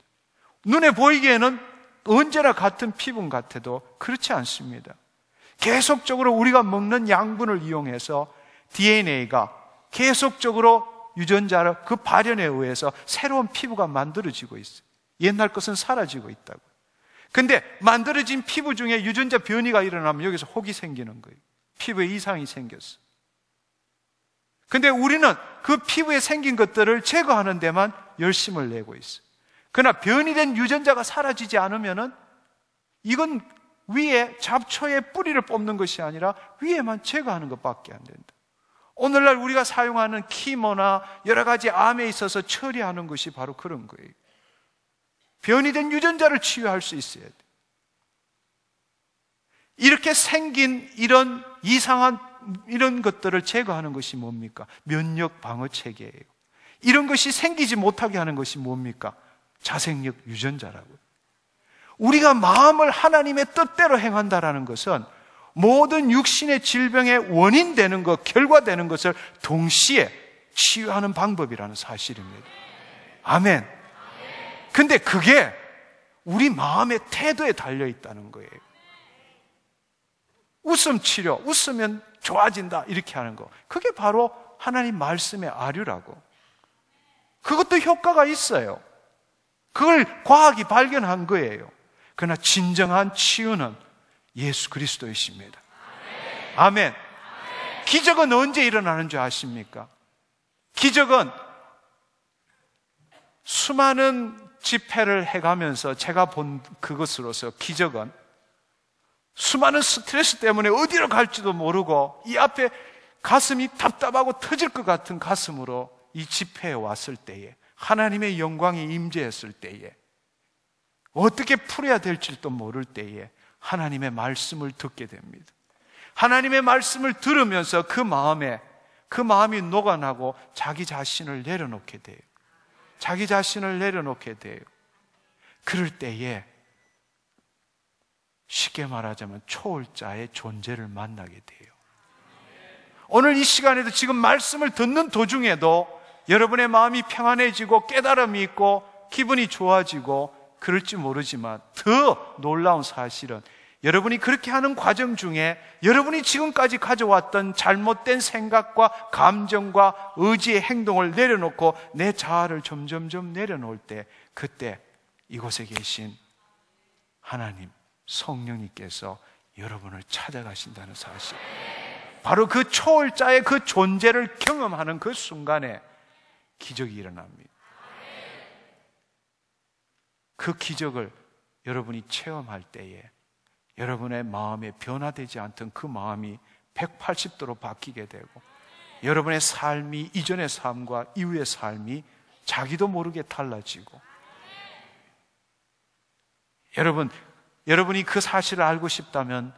눈에 보이기에는 언제나 같은 피부인 같아도 그렇지 않습니다. 계속적으로 우리가 먹는 양분을 이용해서 DNA가 계속적으로 유전자를 그 발현에 의해서 새로운 피부가 만들어지고 있어요. 옛날 것은 사라지고 있다고. 근데 만들어진 피부 중에 유전자 변이가 일어나면 여기서 혹이 생기는 거예요. 피부에 이상이 생겼어. 근데 우리는 그 피부에 생긴 것들을 제거하는 데만 열심을 내고 있어요. 그러나 변이된 유전자가 사라지지 않으면은 이건 위에 잡초의 뿌리를 뽑는 것이 아니라 위에만 제거하는 것밖에 안 된다. 오늘날 우리가 사용하는 키모나 여러 가지 암에 있어서 처리하는 것이 바로 그런 거예요. 변이된 유전자를 치유할 수 있어야 돼. 이렇게 생긴 이런 이상한 이런 것들을 제거하는 것이 뭡니까? 면역 방어 체계예요. 이런 것이 생기지 못하게 하는 것이 뭡니까? 자생력 유전자라고요. 우리가 마음을 하나님의 뜻대로 행한다라는 것은 모든 육신의 질병의 원인 되는 것, 결과 되는 것을 동시에 치유하는 방법이라는 사실입니다. 아멘. 근데 그게 우리 마음의 태도에 달려 있다는 거예요. 웃음 치료, 웃으면 좋아진다 이렇게 하는 거, 그게 바로 하나님 말씀의 아류라고. 그것도 효과가 있어요. 그걸 과학이 발견한 거예요. 그러나 진정한 치유는 예수 그리스도이십니다. 아멘. 기적은 언제 일어나는 줄 아십니까? 기적은 수많은 집회를 해가면서 제가 본 그것으로서 기적은 수많은 스트레스 때문에 어디로 갈지도 모르고 이 앞에 가슴이 답답하고 터질 것 같은 가슴으로 이 집회에 왔을 때에, 하나님의 영광이 임재했을 때에, 어떻게 풀어야 될지도 모를 때에 하나님의 말씀을 듣게 됩니다. 하나님의 말씀을 들으면서 그 마음이 녹아나고 자기 자신을 내려놓게 돼요. 자기 자신을 내려놓게 돼요. 그럴 때에 쉽게 말하자면 초월자의 존재를 만나게 돼요. 오늘 이 시간에도 지금 말씀을 듣는 도중에도 여러분의 마음이 평안해지고 깨달음이 있고 기분이 좋아지고 그럴지 모르지만 더 놀라운 사실은 여러분이 그렇게 하는 과정 중에 여러분이 지금까지 가져왔던 잘못된 생각과 감정과 의지의 행동을 내려놓고 내 자아를 점점점 내려놓을 때, 그때 이곳에 계신 하나님 성령님께서 여러분을 찾아가신다는 사실, 바로 그 초월자의 그 존재를 경험하는 그 순간에 기적이 일어납니다. 그 기적을 여러분이 체험할 때에 여러분의 마음에 변화되지 않던 그 마음이 180도로 바뀌게 되고, 여러분의 삶이 이전의 삶과 이후의 삶이 자기도 모르게 달라지고, 여러분이 그 사실을 알고 싶다면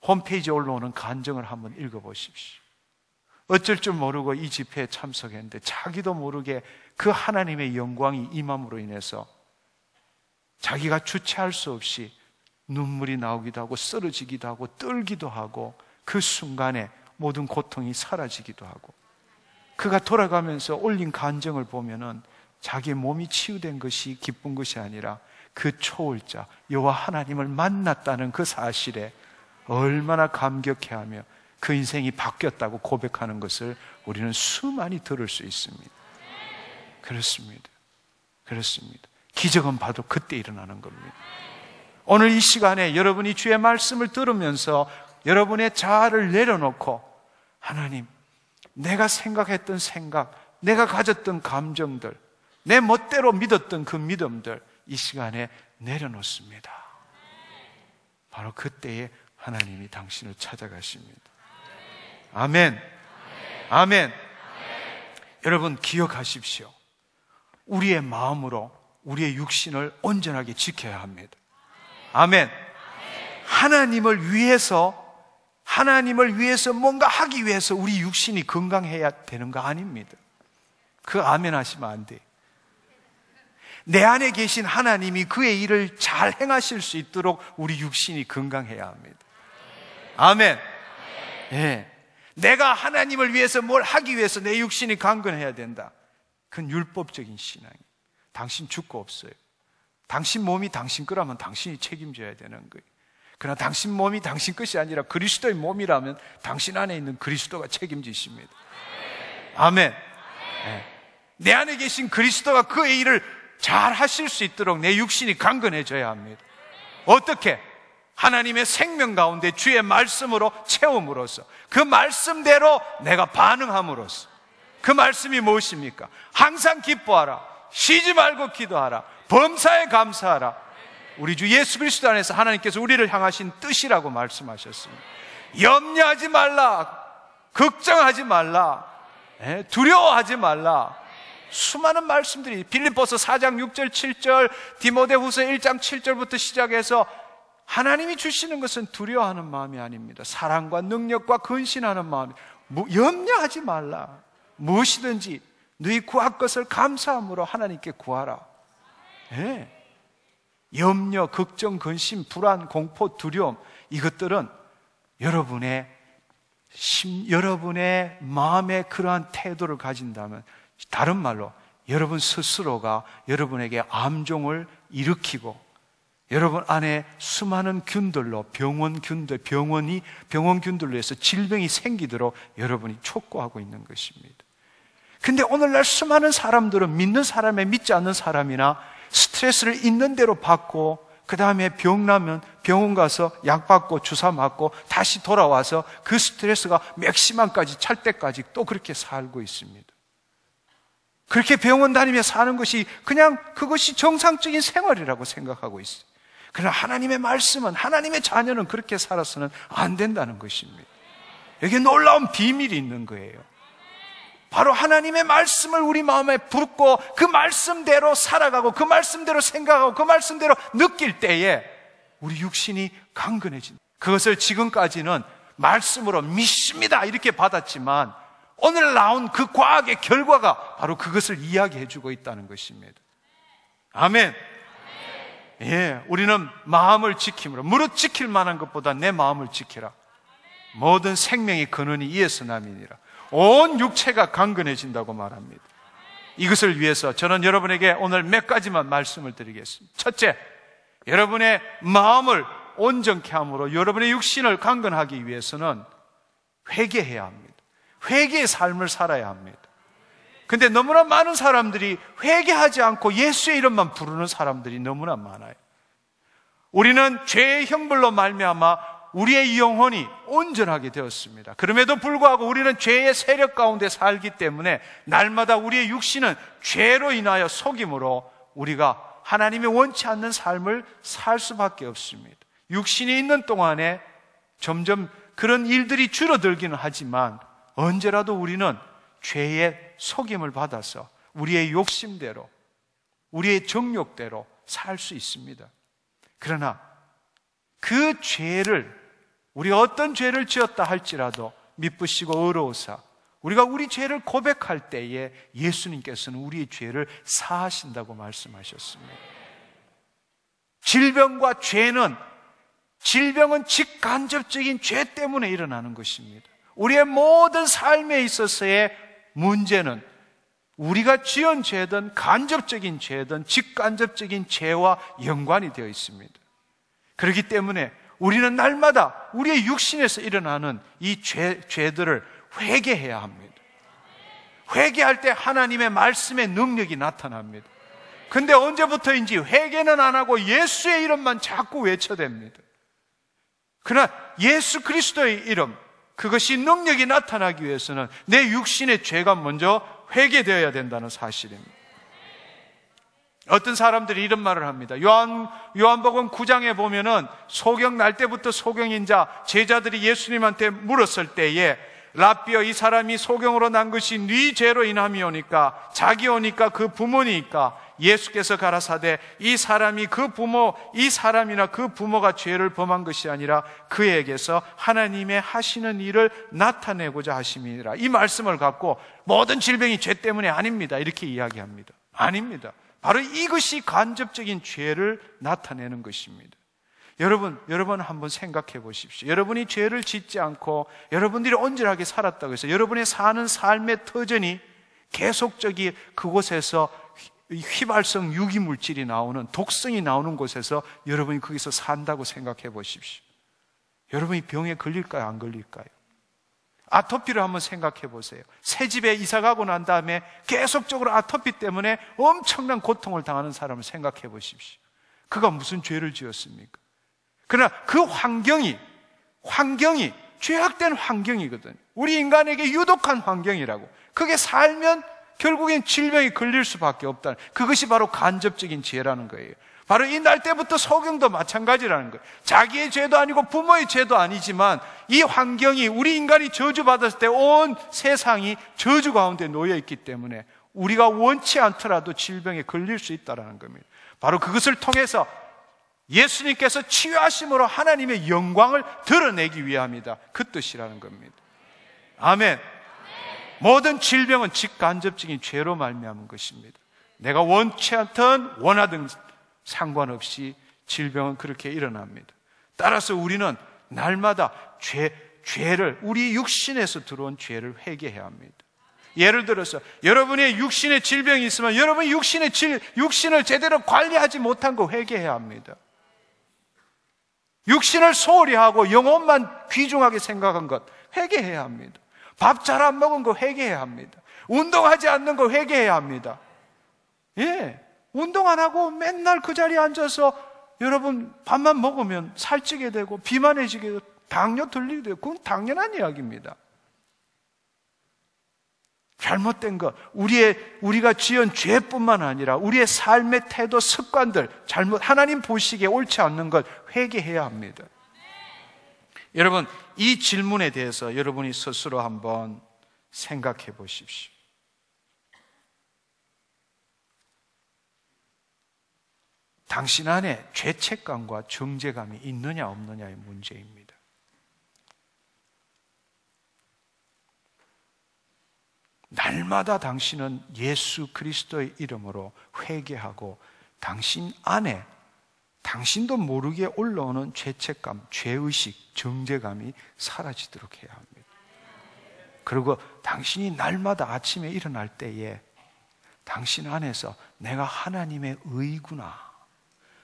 홈페이지에 올라오는 간증을 한번 읽어보십시오. 어쩔 줄 모르고 이 집회에 참석했는데 자기도 모르게 그 하나님의 영광이 임함으로 인해서 자기가 주체할 수 없이 눈물이 나오기도 하고 쓰러지기도 하고 떨기도 하고, 그 순간에 모든 고통이 사라지기도 하고, 그가 돌아가면서 올린 간증을 보면은 자기의 몸이 치유된 것이 기쁜 것이 아니라 그 초월자 여호와 하나님을 만났다는 그 사실에 얼마나 감격해하며 그 인생이 바뀌었다고 고백하는 것을 우리는 수많이 들을 수 있습니다. 그렇습니다. 기적은 바로 그때 일어나는 겁니다. 오늘 이 시간에 여러분이 주의 말씀을 들으면서 여러분의 자아를 내려놓고, 하나님, 내가 생각했던 생각, 내가 가졌던 감정들, 내 멋대로 믿었던 그 믿음들, 이 시간에 내려놓습니다. 바로 그때에 하나님이 당신을 찾아가십니다. 아멘. 아멘. 여러분 기억하십시오. 우리의 마음으로 우리의 육신을 온전하게 지켜야 합니다. 아멘. 하나님을 위해서 뭔가 하기 위해서 우리 육신이 건강해야 되는 거 아닙니다. 그 아멘 하시면 안 돼. 내 안에 계신 하나님이 그의 일을 잘 행하실 수 있도록 우리 육신이 건강해야 합니다. 아멘. 예. 내가 하나님을 위해서 뭘 하기 위해서 내 육신이 강건해야 된다. 그건 율법적인 신앙이에요. 당신 죽고 없어요. 당신 몸이 당신 거라면 당신이 책임져야 되는 거예요. 그러나 당신 몸이 당신 것이 아니라 그리스도의 몸이라면 당신 안에 있는 그리스도가 책임지십니다. 아멘. 네. 내 안에 계신 그리스도가 그의 일을 잘 하실 수 있도록 내 육신이 강건해져야 합니다. 어떻게? 하나님의 생명 가운데 주의 말씀으로 채움으로써, 그 말씀대로 내가 반응함으로써. 그 말씀이 무엇입니까? 항상 기뻐하라, 쉬지 말고 기도하라, 범사에 감사하라. 우리 주 예수 그리스도 안에서 하나님께서 우리를 향하신 뜻이라고 말씀하셨습니다. 염려하지 말라, 걱정하지 말라, 두려워하지 말라. 수많은 말씀들이 빌립보서 4장 6절 7절, 디모데후서 1장 7절부터 시작해서 하나님이 주시는 것은 두려워하는 마음이 아닙니다. 사랑과 능력과 근신하는 마음이. 염려하지 말라. 무엇이든지 너희 구할 것을 감사함으로 하나님께 구하라. 네. 염려, 걱정, 근심, 불안, 공포, 두려움, 이것들은 여러분의 마음에 그러한 태도를 가진다면, 다른 말로 여러분 스스로가 여러분에게 암종을 일으키고 여러분 안에 수많은 균들로 병원 균들로 해서 질병이 생기도록 여러분이 촉구하고 있는 것입니다. 근데 오늘날 수많은 사람들은 믿는 사람에 믿지 않는 사람이나 스트레스를 있는 대로 받고 그 다음에 병 나면 병원 가서 약 받고 주사 맞고 다시 돌아와서 그 스트레스가 맥시멈까지 찰 때까지 또 그렇게 살고 있습니다. 그렇게 병원 다니며 사는 것이 그냥 그것이 정상적인 생활이라고 생각하고 있어요. 그러나 하나님의 말씀은, 하나님의 자녀는 그렇게 살아서는 안 된다는 것입니다. 여기에 놀라운 비밀이 있는 거예요. 바로 하나님의 말씀을 우리 마음에 품고 그 말씀대로 살아가고 그 말씀대로 생각하고 그 말씀대로 느낄 때에 우리 육신이 강건해진다. 그것을 지금까지는 말씀으로 믿습니다 이렇게 받았지만 오늘 나온 그 과학의 결과가 바로 그것을 이야기해 주고 있다는 것입니다. 아멘. 예, 우리는 마음을 지킴으로, 무릇 지킬 만한 것보다 내 마음을 지키라. 모든 생명의 근원이 이에서 남이니라. 온 육체가 강건해진다고 말합니다. 이것을 위해서 저는 여러분에게 오늘 몇 가지만 말씀을 드리겠습니다. 첫째, 여러분의 마음을 온전케 함으로 여러분의 육신을 강건하기 위해서는 회개해야 합니다. 회개의 삶을 살아야 합니다. 근데 너무나 많은 사람들이 회개하지 않고 예수의 이름만 부르는 사람들이 너무나 많아요. 우리는 죄의 형벌로 말미암아 우리의 영혼이 온전하게 되었습니다. 그럼에도 불구하고 우리는 죄의 세력 가운데 살기 때문에 날마다 우리의 육신은 죄로 인하여 속임으로 우리가 하나님이 원치 않는 삶을 살 수밖에 없습니다. 육신이 있는 동안에 점점 그런 일들이 줄어들기는 하지만 언제라도 우리는 죄의 속임을 받아서 우리의 욕심대로, 우리의 정욕대로 살 수 있습니다. 그러나 그 죄를, 우리가 어떤 죄를 지었다 할지라도 미쁘시고 어려우사 우리가 우리 죄를 고백할 때에 예수님께서는 우리의 죄를 사하신다고 말씀하셨습니다. 질병은 직간접적인 죄 때문에 일어나는 것입니다. 우리의 모든 삶에 있어서의 문제는 우리가 지은 죄든 간접적인 죄든 직간접적인 죄와 연관이 되어 있습니다. 그렇기 때문에 우리는 날마다 우리의 육신에서 일어나는 이 죄들을 회개해야 합니다. 회개할 때 하나님의 말씀의 능력이 나타납니다. 근데 언제부터인지 회개는 안 하고 예수의 이름만 자꾸 외쳐댑니다. 그러나 예수 그리스도의 이름, 그것이 능력이 나타나기 위해서는 내 육신의 죄가 먼저 회개되어야 된다는 사실입니다. 어떤 사람들이 이런 말을 합니다. 요한복음 9장에 보면은 소경 날 때부터 소경인 자 제자들이 예수님한테 물었을 때에 랍비여, 이 사람이 소경으로 난 것이 네 죄로 인함이오니까, 자기 오니까 그 부모니까, 예수께서 가라사대 이 사람이 그 부모, 이 사람이나 그 부모가 죄를 범한 것이 아니라 그에게서 하나님의 하시는 일을 나타내고자 하심이니라. 이 말씀을 갖고 모든 질병이 죄 때문에 아닙니다, 이렇게 이야기합니다. 아닙니다. 바로 이것이 간접적인 죄를 나타내는 것입니다. 여러분 한번 생각해 보십시오. 여러분이 죄를 짓지 않고 여러분들이 온전하게 살았다고 해서 여러분의 사는 삶의 터전이 계속적인 그곳에서 휘발성 유기물질이 나오는, 독성이 나오는 곳에서 여러분이 거기서 산다고 생각해 보십시오. 여러분이 병에 걸릴까요? 안 걸릴까요? 아토피를 한번 생각해 보세요. 새 집에 이사 가고 난 다음에 계속적으로 아토피 때문에 엄청난 고통을 당하는 사람을 생각해 보십시오. 그가 무슨 죄를 지었습니까? 그러나 그 환경이 죄악된 환경이거든요. 우리 인간에게 유독한 환경이라고. 그게 살면 결국엔 질병에 걸릴 수밖에 없다는, 그것이 바로 간접적인 죄라는 거예요. 바로 이 날 때부터 소경도 마찬가지라는 거예요. 자기의 죄도 아니고 부모의 죄도 아니지만 이 환경이, 우리 인간이 저주받았을 때 온 세상이 저주 가운데 놓여 있기 때문에 우리가 원치 않더라도 질병에 걸릴 수 있다는 겁니다. 바로 그것을 통해서 예수님께서 치유하심으로 하나님의 영광을 드러내기 위함이다, 그 뜻이라는 겁니다. 아멘. 모든 질병은 직간접적인 죄로 말미암은 것입니다. 내가 원치 않든 원하든 상관없이 질병은 그렇게 일어납니다. 따라서 우리는 날마다 죄를, 우리 육신에서 들어온 죄를 회개해야 합니다. 예를 들어서 여러분의 육신에 질병이 있으면 여러분이 육신을 제대로 관리하지 못한 거 회개해야 합니다. 육신을 소홀히 하고 영혼만 귀중하게 생각한 것 회개해야 합니다. 밥 잘 안 먹은 거 회개해야 합니다. 운동하지 않는 거 회개해야 합니다. 예, 운동 안 하고 맨날 그 자리에 앉아서 여러분 밥만 먹으면 살찌게 되고 비만해지게 되고 당뇨 들리게 되고, 그건 당연한 이야기입니다. 잘못된 것, 우리가 지은 죄뿐만 아니라 우리의 삶의 태도, 습관들, 하나님 보시기에 옳지 않는 것 회개해야 합니다. 여러분, 이 질문에 대해서 여러분이 스스로 한번 생각해 보십시오. 당신 안에 죄책감과 정죄감이 있느냐 없느냐의 문제입니다. 날마다 당신은 예수 그리스도의 이름으로 회개하고 당신 안에 당신도 모르게 올라오는 죄책감, 죄의식, 정죄감이 사라지도록 해야 합니다. 그리고 당신이 날마다 아침에 일어날 때에 당신 안에서 내가 하나님의 의구나,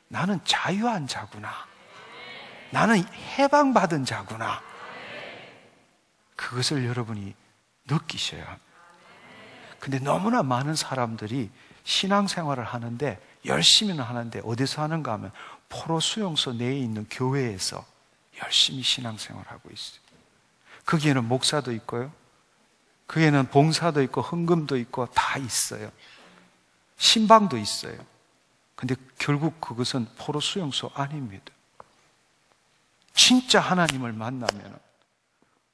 나는 자유한 자구나, 나는 해방받은 자구나, 그것을 여러분이 느끼셔야 합니다. 근데 너무나 많은 사람들이 신앙생활을 하는데, 열심히는 하는데 어디서 하는가 하면 포로 수용소 내에 있는 교회에서 열심히 신앙생활을 하고 있어요. 거기에는 목사도 있고요, 거기에는 봉사도 있고 헌금도 있고 다 있어요. 신방도 있어요. 근데 결국 그것은 포로 수용소 아닙니다. 진짜 하나님을 만나면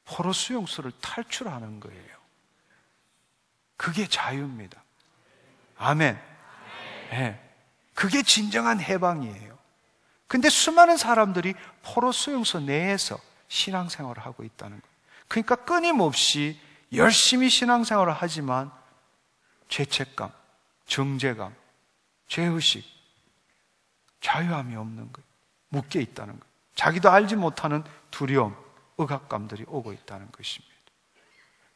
포로 수용소를 탈출하는 거예요. 그게 자유입니다. 아멘. 네. 그게 진정한 해방이에요. 근데 수많은 사람들이 포로 수용소 내에서 신앙생활을 하고 있다는 거예요. 그러니까 끊임없이 열심히 신앙생활을 하지만 죄책감, 정죄감, 죄의식, 자유함이 없는 거예요. 묶여 있다는 거예요. 자기도 알지 못하는 두려움, 억압감들이 오고 있다는 것입니다.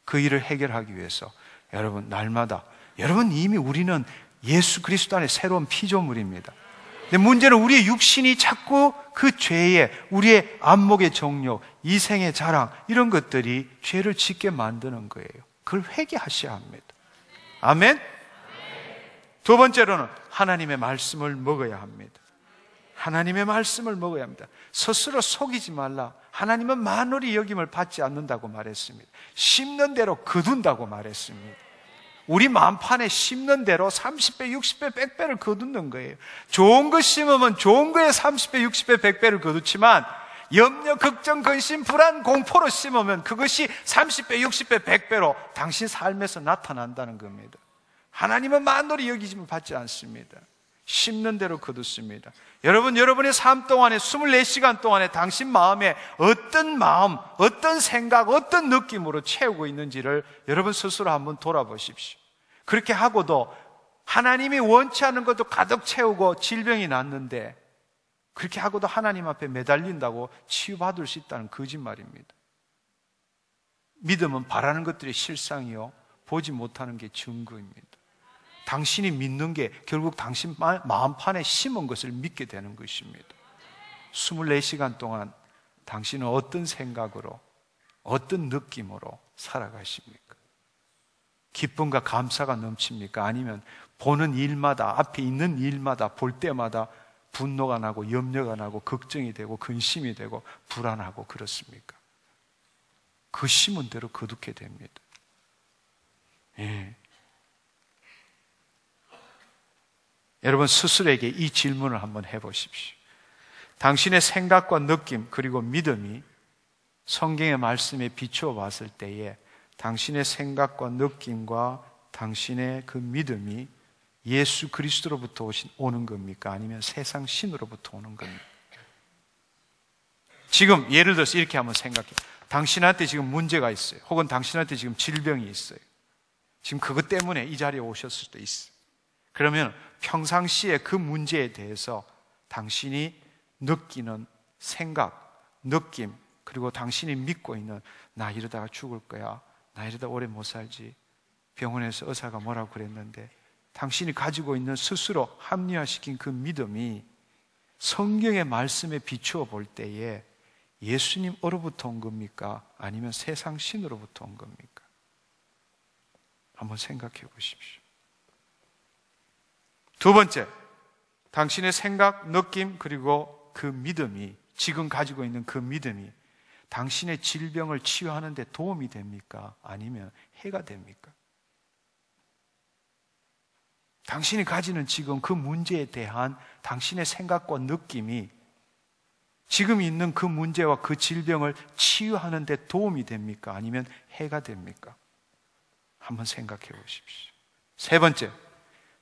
그 일을 해결하기 위해서 여러분 날마다, 여러분 이미 우리는 예수 그리스도 안에 새로운 피조물입니다. 근데 문제는 우리의 육신이 자꾸 그 죄에, 우리의 안목의 정욕, 이생의 자랑, 이런 것들이 죄를 짓게 만드는 거예요. 그걸 회개하셔야 합니다. 아멘? 두 번째로는 하나님의 말씀을 먹어야 합니다. 하나님의 말씀을 먹어야 합니다. 스스로 속이지 말라. 하나님은 만월이 여김을 받지 않는다고 말했습니다. 심는 대로 거둔다고 말했습니다. 우리 만판에 심는 대로 30배, 60배, 100배를 거두는 거예요. 좋은 거 심으면 좋은 거에 30배, 60배, 100배를 거두지만 염려, 걱정, 근심, 불안, 공포로 심으면 그것이 30배, 60배, 100배로 당신 삶에서 나타난다는 겁니다. 하나님은 만돌이 여기심을 받지 않습니다. 심는 대로 거두습니다. 여러분, 여러분의 삶 동안에 24시간 동안에 당신 마음에 어떤 마음, 어떤 생각, 어떤 느낌으로 채우고 있는지를 여러분 스스로 한번 돌아보십시오. 그렇게 하고도 하나님이 원치 않은 것도 가득 채우고 질병이 났는데 그렇게 하고도 하나님 앞에 매달린다고 치유받을 수 있다는 거짓말입니다. 믿음은 바라는 것들이 실상이요, 보지 못하는 게 증거입니다. 당신이 믿는 게 결국 당신 마음판에 심은 것을 믿게 되는 것입니다. 24시간 동안 당신은 어떤 생각으로, 어떤 느낌으로 살아가십니까? 기쁨과 감사가 넘칩니까? 아니면 보는 일마다, 앞에 있는 일마다, 볼 때마다 분노가 나고 염려가 나고 걱정이 되고 근심이 되고 불안하고 그렇습니까? 그 심은 대로 거두게 됩니다. 예. 여러분 스스로에게 이 질문을 한번 해보십시오. 당신의 생각과 느낌 그리고 믿음이 성경의 말씀에 비추어 봤을 때에 당신의 생각과 느낌과 당신의 그 믿음이 예수 그리스도로부터 오는 겁니까? 아니면 세상 신으로부터 오는 겁니까? 지금 예를 들어서 이렇게 한번 생각해. 당신한테 지금 문제가 있어요. 혹은 당신한테 지금 질병이 있어요. 지금 그것 때문에 이 자리에 오셨을 수도 있어요. 그러면 평상시에 그 문제에 대해서 당신이 느끼는 생각, 느낌, 그리고 당신이 믿고 있는 나 이러다가 죽을 거야, 나 이러다 오래 못 살지, 병원에서 의사가 뭐라고 그랬는데, 당신이 가지고 있는 스스로 합리화시킨 그 믿음이 성경의 말씀에 비추어 볼 때에 예수님으로부터 온 겁니까? 아니면 세상 신으로부터 온 겁니까? 한번 생각해 보십시오. 두 번째, 당신의 생각, 느낌, 그리고 그 믿음이, 지금 가지고 있는 그 믿음이 당신의 질병을 치유하는 데 도움이 됩니까? 아니면 해가 됩니까? 당신이 가지는 지금 그 문제에 대한 당신의 생각과 느낌이 지금 있는 그 문제와 그 질병을 치유하는 데 도움이 됩니까? 아니면 해가 됩니까? 한번 생각해 보십시오. 세 번째,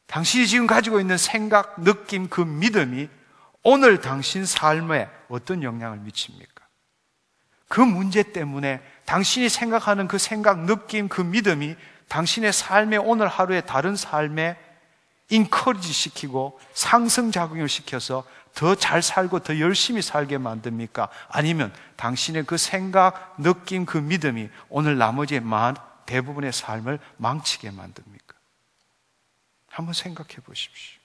당신이 지금 가지고 있는 생각, 느낌, 그 믿음이 오늘 당신 삶에 어떤 영향을 미칩니까? 그 문제 때문에 당신이 생각하는 그 생각, 느낌, 그 믿음이 당신의 삶에 오늘 하루의 다른 삶에 인커리지 시키고 상승작용을 시켜서 더 잘 살고 더 열심히 살게 만듭니까? 아니면 당신의 그 생각, 느낌, 그 믿음이 오늘 나머지 대부분의 삶을 망치게 만듭니까? 한번 생각해 보십시오.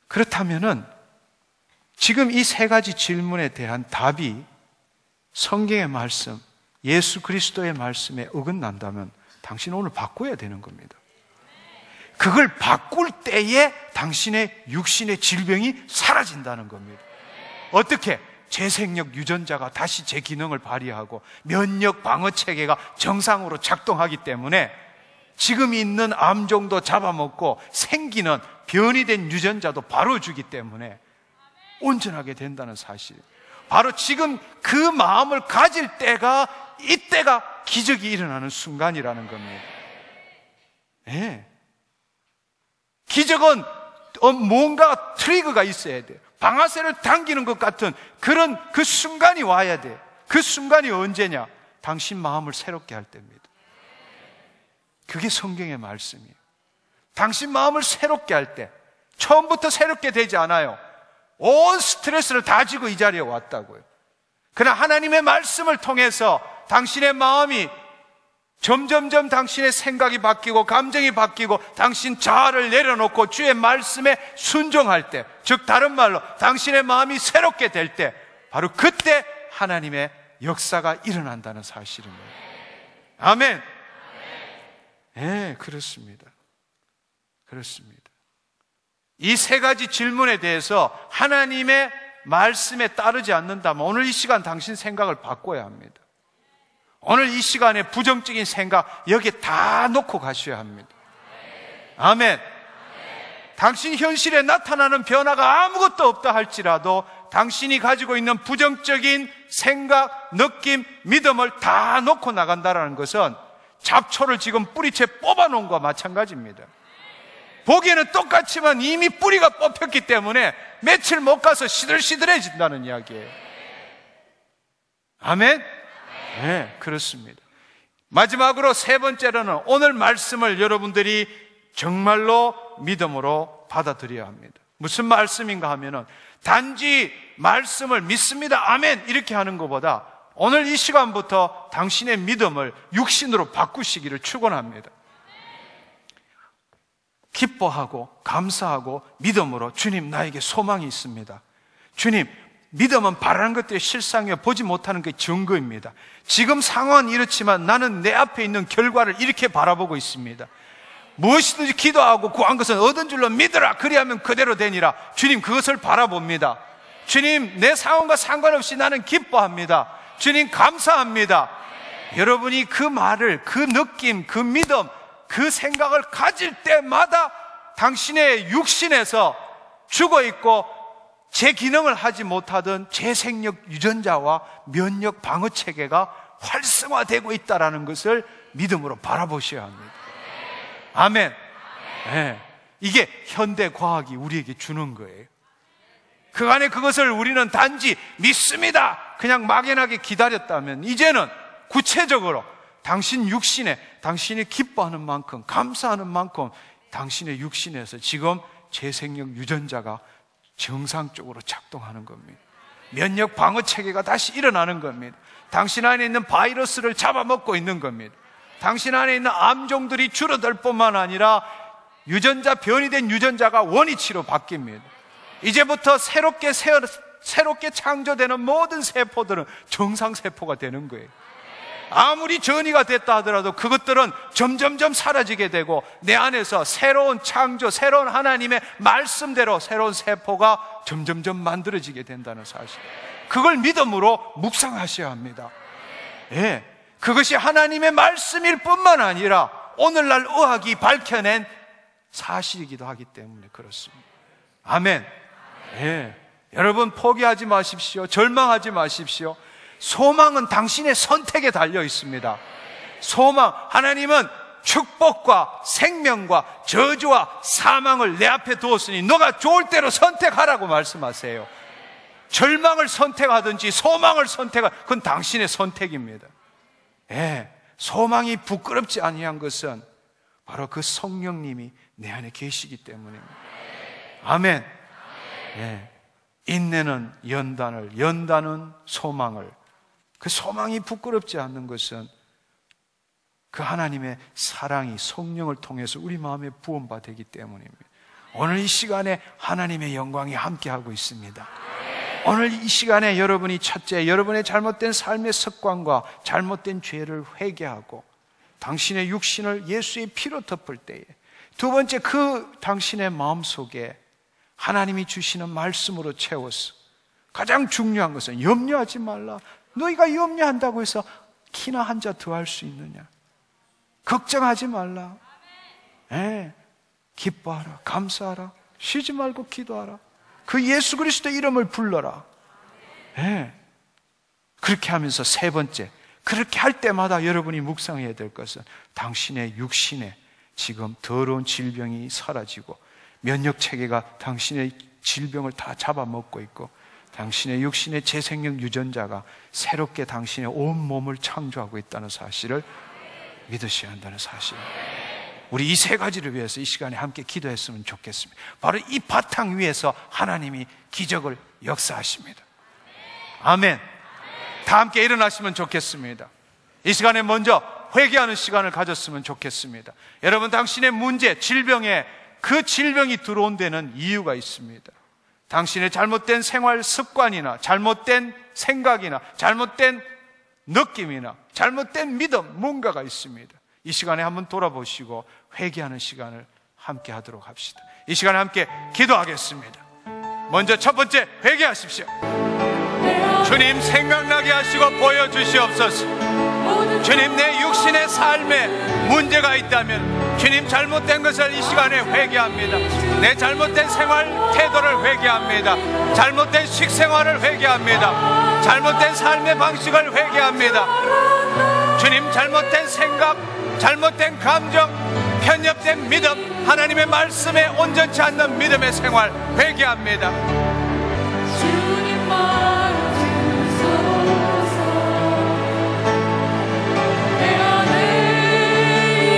그렇다면은 지금 이 세 가지 질문에 대한 답이 성경의 말씀, 예수 그리스도의 말씀에 어긋난다면 당신은 오늘 바꿔야 되는 겁니다. 그걸 바꿀 때에 당신의 육신의 질병이 사라진다는 겁니다. 어떻게? 재생력 유전자가 다시 제 기능을 발휘하고 면역 방어 체계가 정상으로 작동하기 때문에 지금 있는 암종도 잡아먹고 생기는 변이된 유전자도 바로 주기 때문에 온전하게 된다는 사실. 바로 지금 그 마음을 가질 때가, 이때가 기적이 일어나는 순간이라는 겁니다. 네. 기적은 뭔가 트리거가 있어야 돼요. 방아쇠를 당기는 것 같은 그런 그 순간이 와야 돼요. 그 순간이 언제냐? 당신 마음을 새롭게 할 때입니다. 그게 성경의 말씀이에요. 당신 마음을 새롭게 할 때, 처음부터 새롭게 되지 않아요. 온 스트레스를 다 지고 이 자리에 왔다고요. 그러나 하나님의 말씀을 통해서 당신의 마음이 점점점 당신의 생각이 바뀌고 감정이 바뀌고 당신 자아를 내려놓고 주의 말씀에 순종할 때, 즉 다른 말로 당신의 마음이 새롭게 될 때, 바로 그때 하나님의 역사가 일어난다는 사실입니다. 아멘. 네, 그렇습니다. 그렇습니다. 이 세 가지 질문에 대해서 하나님의 말씀에 따르지 않는다면 오늘 이 시간 당신 생각을 바꿔야 합니다. 오늘 이 시간에 부정적인 생각 여기에 다 놓고 가셔야 합니다. 아멘. 당신 현실에 나타나는 변화가 아무것도 없다 할지라도 당신이 가지고 있는 부정적인 생각, 느낌, 믿음을 다 놓고 나간다는 것은 잡초를 지금 뿌리채 뽑아놓은 것과 마찬가지입니다. 보기에는 똑같지만 이미 뿌리가 뽑혔기 때문에 며칠 못 가서 시들시들해진다는 이야기예요. 아멘? 네, 그렇습니다. 마지막으로 세 번째로는 오늘 말씀을 여러분들이 정말로 믿음으로 받아들여야 합니다. 무슨 말씀인가 하면은 단지 말씀을 믿습니다, 아멘 이렇게 하는 것보다 오늘 이 시간부터 당신의 믿음을 육신으로 바꾸시기를 축원합니다. 기뻐하고 감사하고 믿음으로 주님 나에게 소망이 있습니다. 주님, 믿음은 바라는 것들이 실상이어 보지 못하는 게 증거입니다. 지금 상황은 이렇지만 나는 내 앞에 있는 결과를 이렇게 바라보고 있습니다. 무엇이든지 기도하고 구한 것은 얻은 줄로 믿으라. 그리하면 그대로 되니라. 주님, 그것을 바라봅니다. 주님, 내 상황과 상관없이 나는 기뻐합니다. 주님, 감사합니다. 여러분이 그 말을, 그 느낌, 그 믿음, 그 생각을 가질 때마다 당신의 육신에서 죽어있고 제 기능을 하지 못하던 재생력 유전자와 면역 방어 체계가 활성화되고 있다는 것을 믿음으로 바라보셔야 합니다. 아멘. 네. 이게 현대 과학이 우리에게 주는 거예요. 그간에 그것을 우리는 단지 믿습니다 그냥 막연하게 기다렸다면 이제는 구체적으로 당신 육신에 당신이 기뻐하는 만큼 감사하는 만큼 당신의 육신에서 지금 재생력 유전자가 정상적으로 작동하는 겁니다. 면역 방어 체계가 다시 일어나는 겁니다. 당신 안에 있는 바이러스를 잡아먹고 있는 겁니다. 당신 안에 있는 암종들이 줄어들 뿐만 아니라 유전자, 변이된 유전자가 원위치로 바뀝니다. 이제부터 새롭게 창조되는 모든 세포들은 정상세포가 되는 거예요. 아무리 전이가 됐다 하더라도 그것들은 점점점 사라지게 되고 내 안에서 새로운 창조, 새로운 하나님의 말씀대로 새로운 세포가 점점점 만들어지게 된다는 사실, 그걸 믿음으로 묵상하셔야 합니다. 예, 그것이 하나님의 말씀일 뿐만 아니라 오늘날 의학이 밝혀낸 사실이기도 하기 때문에 그렇습니다. 아멘. 예, 여러분 포기하지 마십시오. 절망하지 마십시오. 소망은 당신의 선택에 달려 있습니다. 소망, 하나님은 축복과 생명과 저주와 사망을 내 앞에 두었으니 너가 좋을 대로 선택하라고 말씀하세요. 절망을 선택하든지 소망을 그건 당신의 선택입니다. 예, 소망이 부끄럽지 아니한 것은 바로 그 성령님이 내 안에 계시기 때문입니다. 아멘. 예, 인내는 연단을, 연단은 소망을. 그 소망이 부끄럽지 않는 것은 그 하나님의 사랑이 성령을 통해서 우리 마음에 부음받기 때문입니다. 오늘 이 시간에 하나님의 영광이 함께하고 있습니다. 오늘 이 시간에 여러분이 첫째, 여러분의 잘못된 삶의 습관과 잘못된 죄를 회개하고 당신의 육신을 예수의 피로 덮을 때에, 두 번째, 그 당신의 마음속에 하나님이 주시는 말씀으로 채워서 가장 중요한 것은 염려하지 말라. 너희가 염려한다고 해서 키나 한 자 더 할 수 있느냐? 걱정하지 말라. 예, 기뻐하라, 감사하라, 쉬지 말고 기도하라. 그 예수 그리스도 이름을 불러라. 예, 그렇게 하면서 세 번째, 그렇게 할 때마다 여러분이 묵상해야 될 것은 당신의 육신에 지금 더러운 질병이 사라지고 면역 체계가 당신의 질병을 다 잡아먹고 있고 당신의 육신의 재생력 유전자가 새롭게 당신의 온 몸을 창조하고 있다는 사실을 믿으셔야 한다는 사실. 우리 이 세 가지를 위해서 이 시간에 함께 기도했으면 좋겠습니다. 바로 이 바탕 위에서 하나님이 기적을 역사하십니다. 아멘. 다 함께 일어나시면 좋겠습니다. 이 시간에 먼저 회개하는 시간을 가졌으면 좋겠습니다. 여러분, 당신의 문제, 질병에 그 질병이 들어온 데는 이유가 있습니다. 당신의 잘못된 생활 습관이나 잘못된 생각이나 잘못된 느낌이나 잘못된 믿음, 뭔가가 있습니다. 이 시간에 한번 돌아보시고 회개하는 시간을 함께 하도록 합시다. 이 시간에 함께 기도하겠습니다. 먼저 첫 번째, 회개하십시오. 주님, 생각나게 하시고 보여주시옵소서. 주님, 내 육신의 삶에 문제가 있다면 주님, 잘못된 것을 이 시간에 회개합니다. 내 잘못된 생활 태도를 회개합니다. 잘못된 식생활을 회개합니다. 잘못된 삶의 방식을 회개합니다. 주님, 잘못된 생각, 잘못된 감정, 편협된 믿음, 하나님의 말씀에 온전치 않는 믿음의 생활 회개합니다.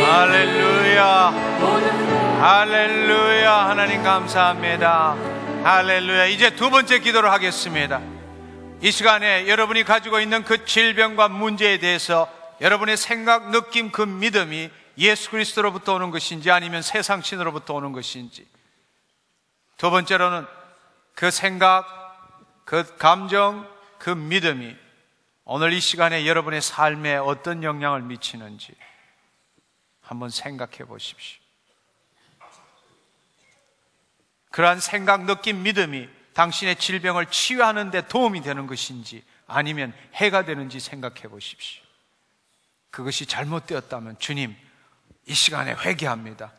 할렐루야, 할렐루야. 하나님 감사합니다. 할렐루야. 이제 두 번째 기도를 하겠습니다. 이 시간에 여러분이 가지고 있는 그 질병과 문제에 대해서 여러분의 생각, 느낌, 그 믿음이 예수 그리스도로부터 오는 것인지 아니면 세상 신으로부터 오는 것인지, 두 번째로는 그 생각, 그 감정, 그 믿음이 오늘 이 시간에 여러분의 삶에 어떤 영향을 미치는지 한번 생각해 보십시오. 그러한 생각, 느낌, 믿음이 당신의 질병을 치유하는 데 도움이 되는 것인지 아니면 해가 되는지 생각해 보십시오. 그것이 잘못되었다면 주님, 이 시간에 회개합니다.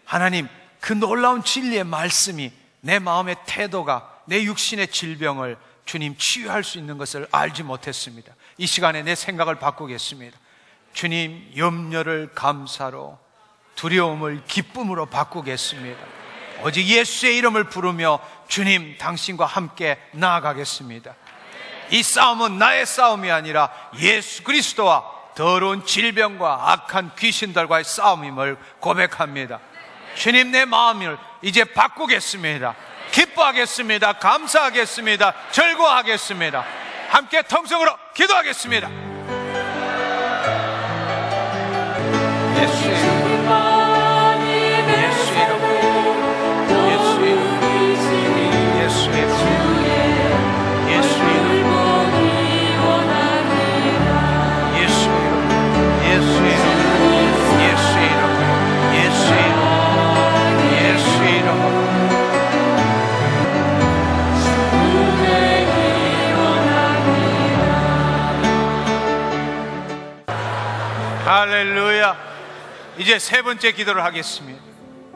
하나님, 그 놀라운 진리의 말씀이 내 마음의 태도가 내 육신의 질병을 주님 치유할 수 있는 것을 알지 못했습니다. 이 시간에 내 생각을 바꾸겠습니다. 주님, 염려를 감사로, 두려움을 기쁨으로 바꾸겠습니다. 오직 예수의 이름을 부르며 주님, 당신과 함께 나아가겠습니다. 이 싸움은 나의 싸움이 아니라 예수 그리스도와 더러운 질병과 악한 귀신들과의 싸움임을 고백합니다. 주님, 내 마음을 이제 바꾸겠습니다. 기뻐하겠습니다. 감사하겠습니다. 즐거워하겠습니다. 함께 통성으로 기도하겠습니다. 예수의 이름, 예수의 이름, 예수의 이름, 예수의 이름, 예수의 이름, 예수의 이름, 예수의 이름, 예수의 이름, 예수의 이름. 할렐루야. 이제 세 번째 기도를 하겠습니다.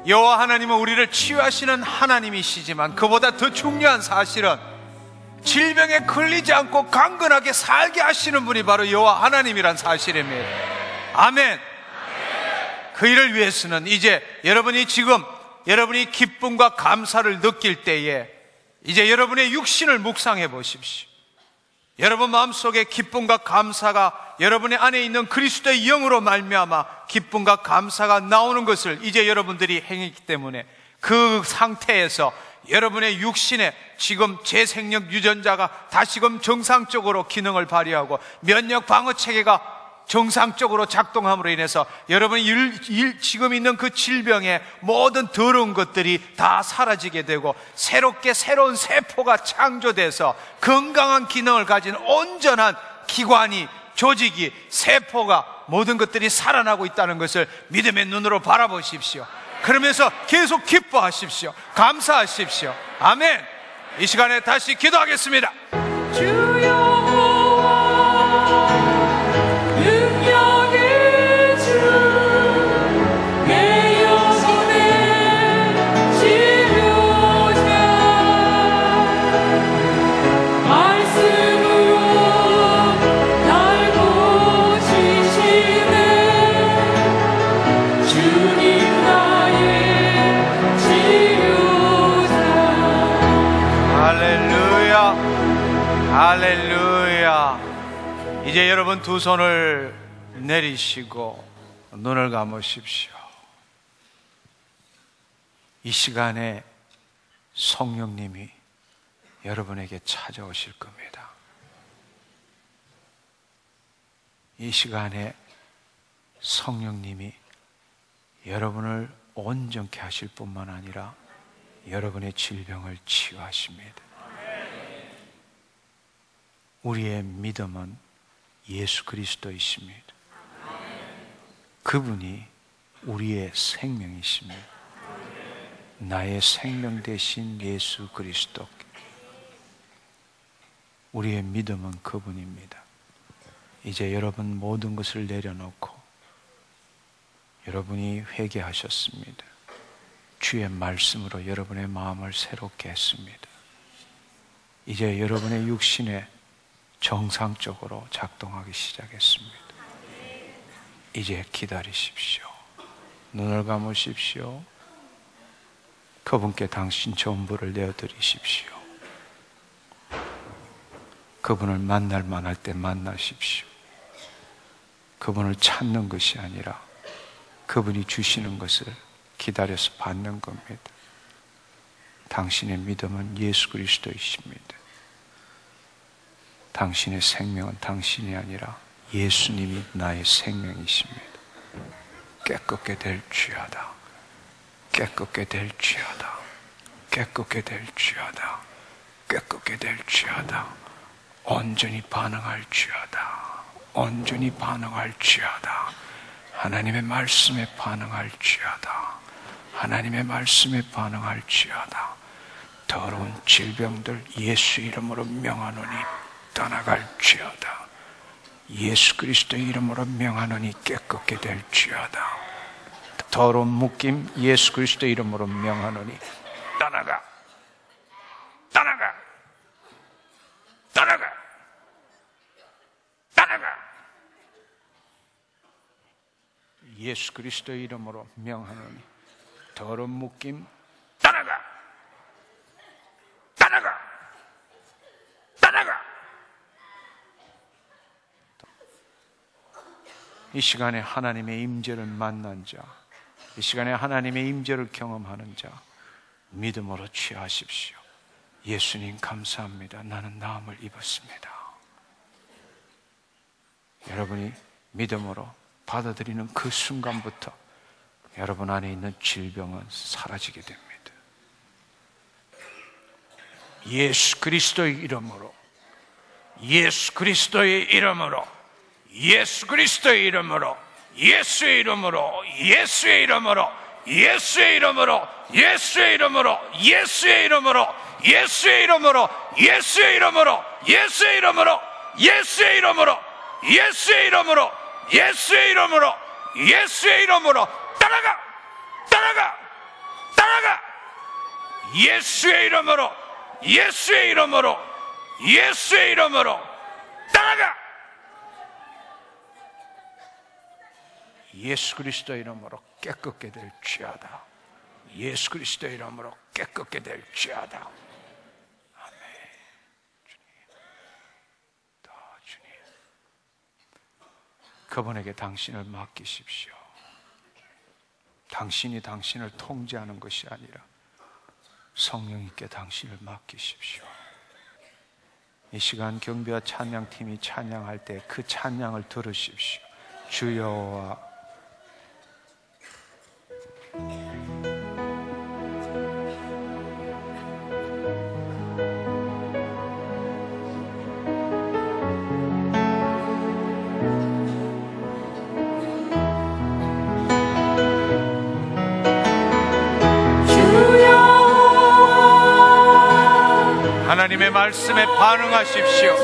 여호와 하나님은 우리를 치유하시는 하나님이시지만 그보다 더 중요한 사실은 질병에 걸리지 않고 강건하게 살게 하시는 분이 바로 여호와 하나님이란 사실입니다. 아멘. 그 일을 위해서는 이제 여러분이 지금 여러분이 기쁨과 감사를 느낄 때에 이제 여러분의 육신을 묵상해 보십시오. 여러분 마음속에 기쁨과 감사가 여러분의 안에 있는 그리스도의 영으로 말미암아 기쁨과 감사가 나오는 것을 이제 여러분들이 행했기 때문에 그 상태에서 여러분의 육신에 지금 재생력 유전자가 다시금 정상적으로 기능을 발휘하고 면역 방어 체계가 정상적으로 작동함으로 인해서 여러분이 지금 있는 그 질병의 모든 더러운 것들이 다 사라지게 되고 새롭게 새로운 세포가 창조돼서 건강한 기능을 가진 온전한 기관이, 조직이, 세포가, 모든 것들이 살아나고 있다는 것을 믿음의 눈으로 바라보십시오. 그러면서 계속 기뻐하십시오. 감사하십시오. 아멘. 이 시간에 다시 기도하겠습니다. 주여, 할렐루야. 이제 여러분 두 손을 내리시고 눈을 감으십시오. 이 시간에 성령님이 여러분에게 찾아오실 겁니다. 이 시간에 성령님이 여러분을 온전케 하실 뿐만 아니라 여러분의 질병을 치유하십니다. 우리의 믿음은 예수 그리스도이십니다. 그분이 우리의 생명이십니다. 나의 생명 되신 예수 그리스도. 우리의 믿음은 그분입니다. 이제 여러분 모든 것을 내려놓고 여러분이 회개하셨습니다. 주의 말씀으로 여러분의 마음을 새롭게 했습니다. 이제 여러분의 육신에 정상적으로 작동하기 시작했습니다. 이제 기다리십시오. 눈을 감으십시오. 그분께 당신 전부를 내어드리십시오. 그분을 만날 만할 때 만나십시오. 그분을 찾는 것이 아니라 그분이 주시는 것을 기다려서 받는 겁니다. 당신의 믿음은 예수 그리스도이십니다. 당신의 생명은 당신이 아니라 예수님이 나의 생명이십니다. 깨끗게 될지어다. 깨끗게 될지어다. 깨끗게 될지어다. 깨끗게 될지어다. 온전히 반응할지어다. 온전히 반응할지어다. 하나님의 말씀에 반응할지어다. 하나님의 말씀에 반응할지어다. 더러운 질병들 예수 이름으로 명하노니 떠나갈지어다. 예수 그리스도의 이름으로 명하노니 깨끗게 될지어다. 더러운 묶임 예수 그리스도의 이름으로 명하노니 떠나가. 떠나가. 떠나가. 떠나가. 예수 그리스도의 이름으로 명하노니 더러운 묶임 떠나가. 떠나가. 떠나가. 이 시간에 하나님의 임재를 만난 자, 이 시간에 하나님의 임재를 경험하는 자, 믿음으로 취하십시오. 예수님 감사합니다. 나는 나음을 입었습니다. 여러분이 믿음으로 받아들이는 그 순간부터 여러분 안에 있는 질병은 사라지게 됩니다. 예수 그리스도의 이름으로, 예수 그리스도의 이름으로, 예수 그리스도의 이름으로, 예수의 이름으로, 예수의 이름으로, 예수의 이름으로, 예수의 이름으로, 예수의 이름으로, 예수의 이름으로, 예수의 이름으로, 예수의 이름으로, 예수의 이름으로, 예수의 이름으로, 예수의 이름으로, 예수의 이름으로 따라가, 따라가, 따라가. 예수의 이름으로, 예수의 이름으로, 예수의 이름으로 따라가. 예수 그리스도의 이름으로 깨끗게 될지어다. 예수 그리스도의 이름으로 깨끗게 될지어다. 아멘. 주님, 더 주님, 그분에게 당신을 맡기십시오. 당신이 당신을 통제하는 것이 아니라 성령님께 당신을 맡기십시오. 이 시간 경배와 찬양팀이 찬양할 때 그 찬양을 들으십시오. 주여와 하나님의 말씀에 반응하십시오.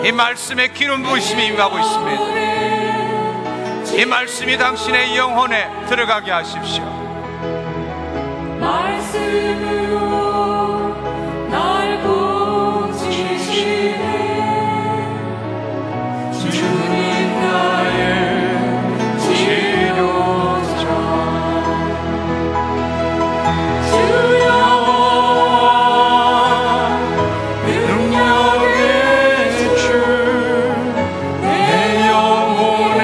이 말씀에 기름 부으심이 임하고 있습니다. 이 말씀이 당신의 영혼에 들어가게 하십시오. 말씀으로 날 고치시네. 주님 나의 치료자. 주여 능력의 주 내 영혼의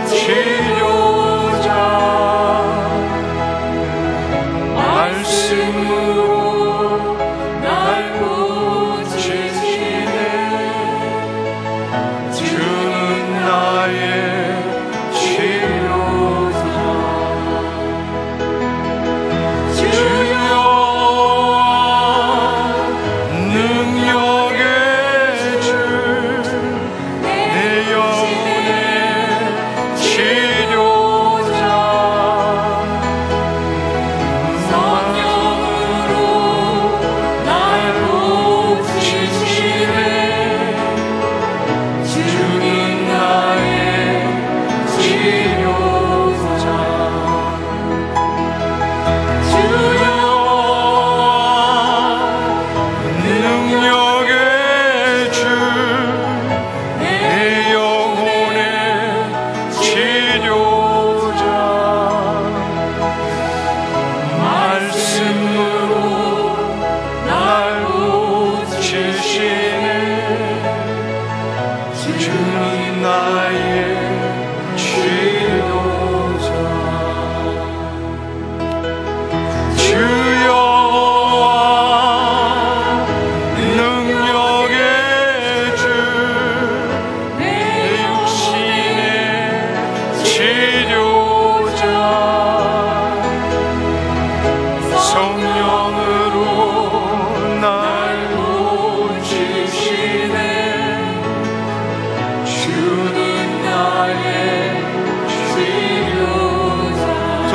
치료자. 말씀으로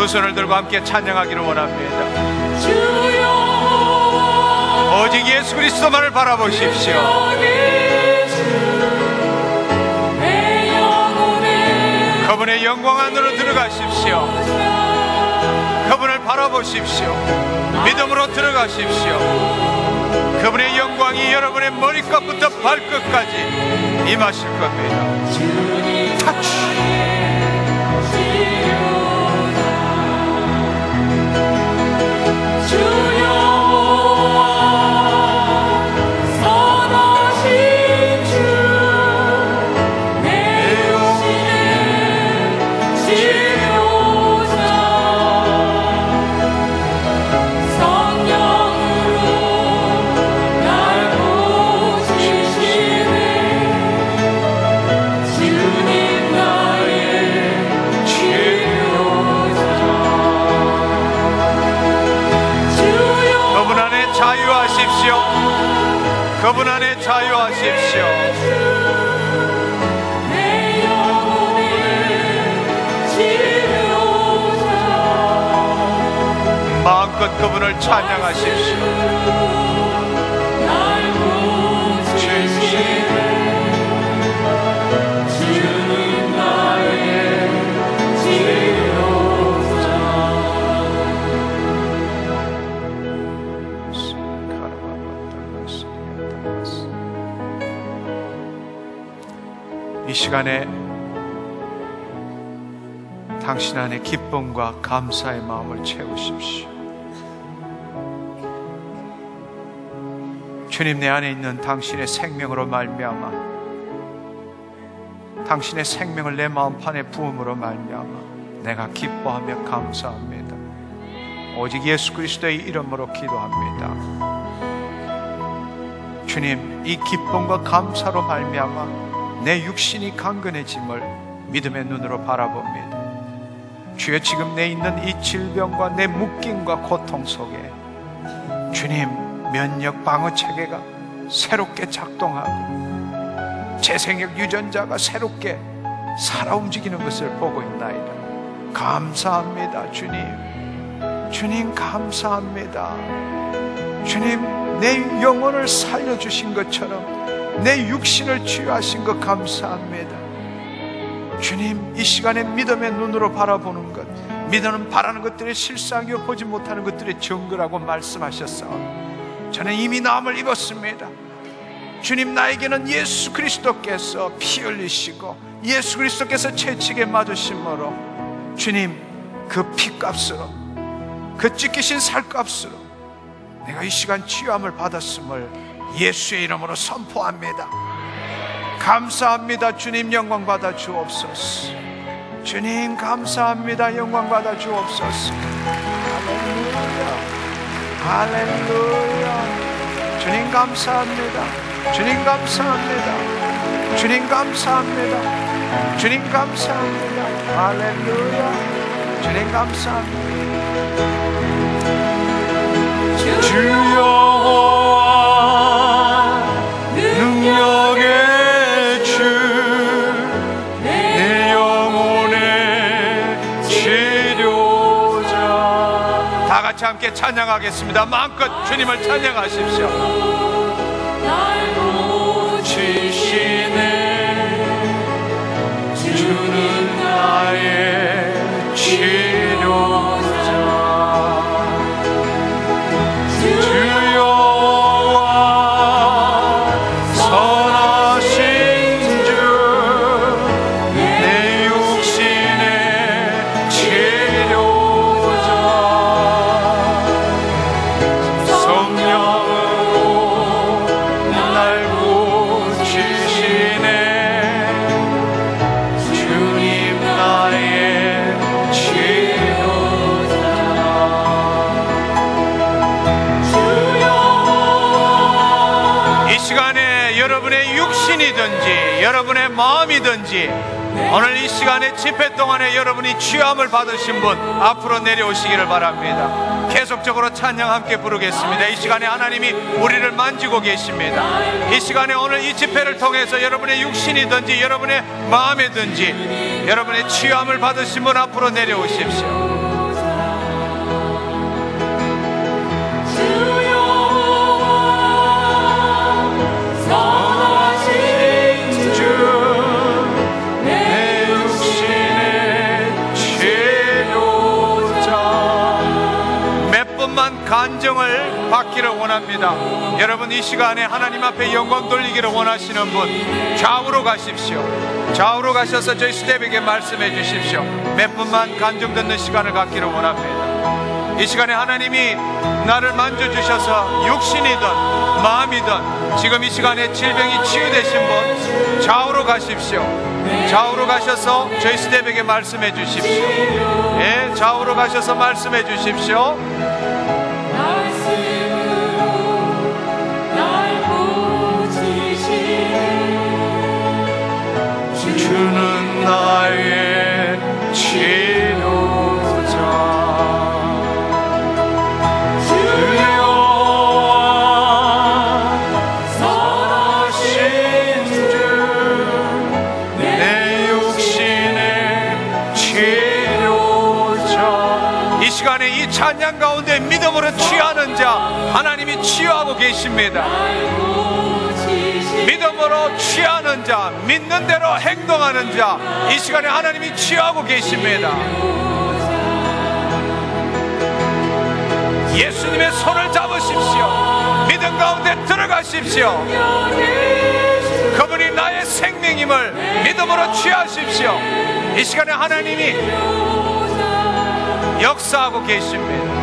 두 손을 들고 함께 찬양하기를 원합니다. 주여 오직 예수 그리스도만을 바라보십시오. 그분의 영광 안으로 들어가십시오. 그분을 바라보십시오. 믿음으로 들어가십시오. 그분의 영광이 여러분의 머리끝부터 발끝까지 임하실 겁니다. 타치. 그분 안에 자유하십시오. 마음껏 그분을 찬양하십시오. 주는 나의 이 시간에 당신 안에 기쁨과 감사의 마음을 채우십시오. 주님, 내 안에 있는 당신의 생명으로 말미암아, 당신의 생명을 내 마음판에 부음으로 말미암아 내가 기뻐하며 감사합니다. 오직 예수 그리스도의 이름으로 기도합니다. 주님, 이 기쁨과 감사로 말미암아 내 육신이 강건해짐을 믿음의 눈으로 바라봅니다. 주여, 지금 내 있는 이 질병과 내 묶임과 고통 속에 주님, 면역 방어 체계가 새롭게 작동하고 재생력 유전자가 새롭게 살아 움직이는 것을 보고 있나이다. 감사합니다. 주님 감사합니다. 주님, 내 영혼을 살려주신 것처럼 내 육신을 치유하신 것 감사합니다. 주님, 이 시간에 믿음의 눈으로 바라보는 것, 믿음은 바라는 것들의 실상이요 보지 못하는 것들의 증거라고 말씀하셨사오니 저는 이미 나음을 입었습니다. 주님, 나에게는 예수 그리스도께서 피 흘리시고 예수 그리스도께서 채찍에 맞으심으로 주님, 그 피값으로, 그 찢기신 살값으로 내가 이 시간 치유함을 받았음을 예수의 이름으로 선포합니다. 감사합니다. 주님, 영광 받아 주옵소서. 주님 감사합니다. 영광 받아 주옵소서. 할렐루야, 할렐루야. 주님 감사합니다. 주님 감사합니다. 주님 감사합니다. 주님 감사합니다. 할렐루야. 주님 감사합니다. 주여와 능력의 주, 내 영혼의 치료자. 다 같이 함께 찬양하겠습니다. 마음껏 주님을 찬양하십시오. 날 고치시네, 주는 나의 치료자. 여러분의 마음이든지 오늘 이 시간에 집회 동안에 여러분이 취함을 받으신 분 앞으로 내려오시기를 바랍니다. 계속적으로 찬양 함께 부르겠습니다. 이 시간에 하나님이 우리를 만지고 계십니다. 이 시간에 오늘 이 집회를 통해서 여러분의 육신이든지 여러분의 마음이든지 여러분의 취함을 받으신 분 앞으로 내려오십시오. 간증을 받기를 원합니다. 여러분, 이 시간에 하나님 앞에 영광 돌리기를 원하시는 분 좌우로 가십시오. 좌우로 가셔서 저희 스텝에게 말씀해 주십시오. 몇 분만 간증 듣는 시간을 갖기를 원합니다. 이 시간에 하나님이 나를 만져주셔서 육신이든 마음이든 지금 이 시간에 질병이 치유되신 분 좌우로 가십시오. 좌우로 가셔서 저희 스텝에게 말씀해 주십시오. 예, 좌우로 가셔서 말씀해 주십시오. 주는 나의 치료자, 주여 선하신 주, 내 육신의 치료자. 이 시간에 이 찬양 가운데 믿음으로 취하는 자 하나님이 치유하고 계십니다. 믿음으로 취하는 자, 믿는 대로 행동하는 자, 이 시간에 하나님이 취하고 계십니다. 예수님의 손을 잡으십시오. 믿음 가운데 들어가십시오. 그분이 나의 생명임을 믿음으로 취하십시오. 이 시간에 하나님이 역사하고 계십니다.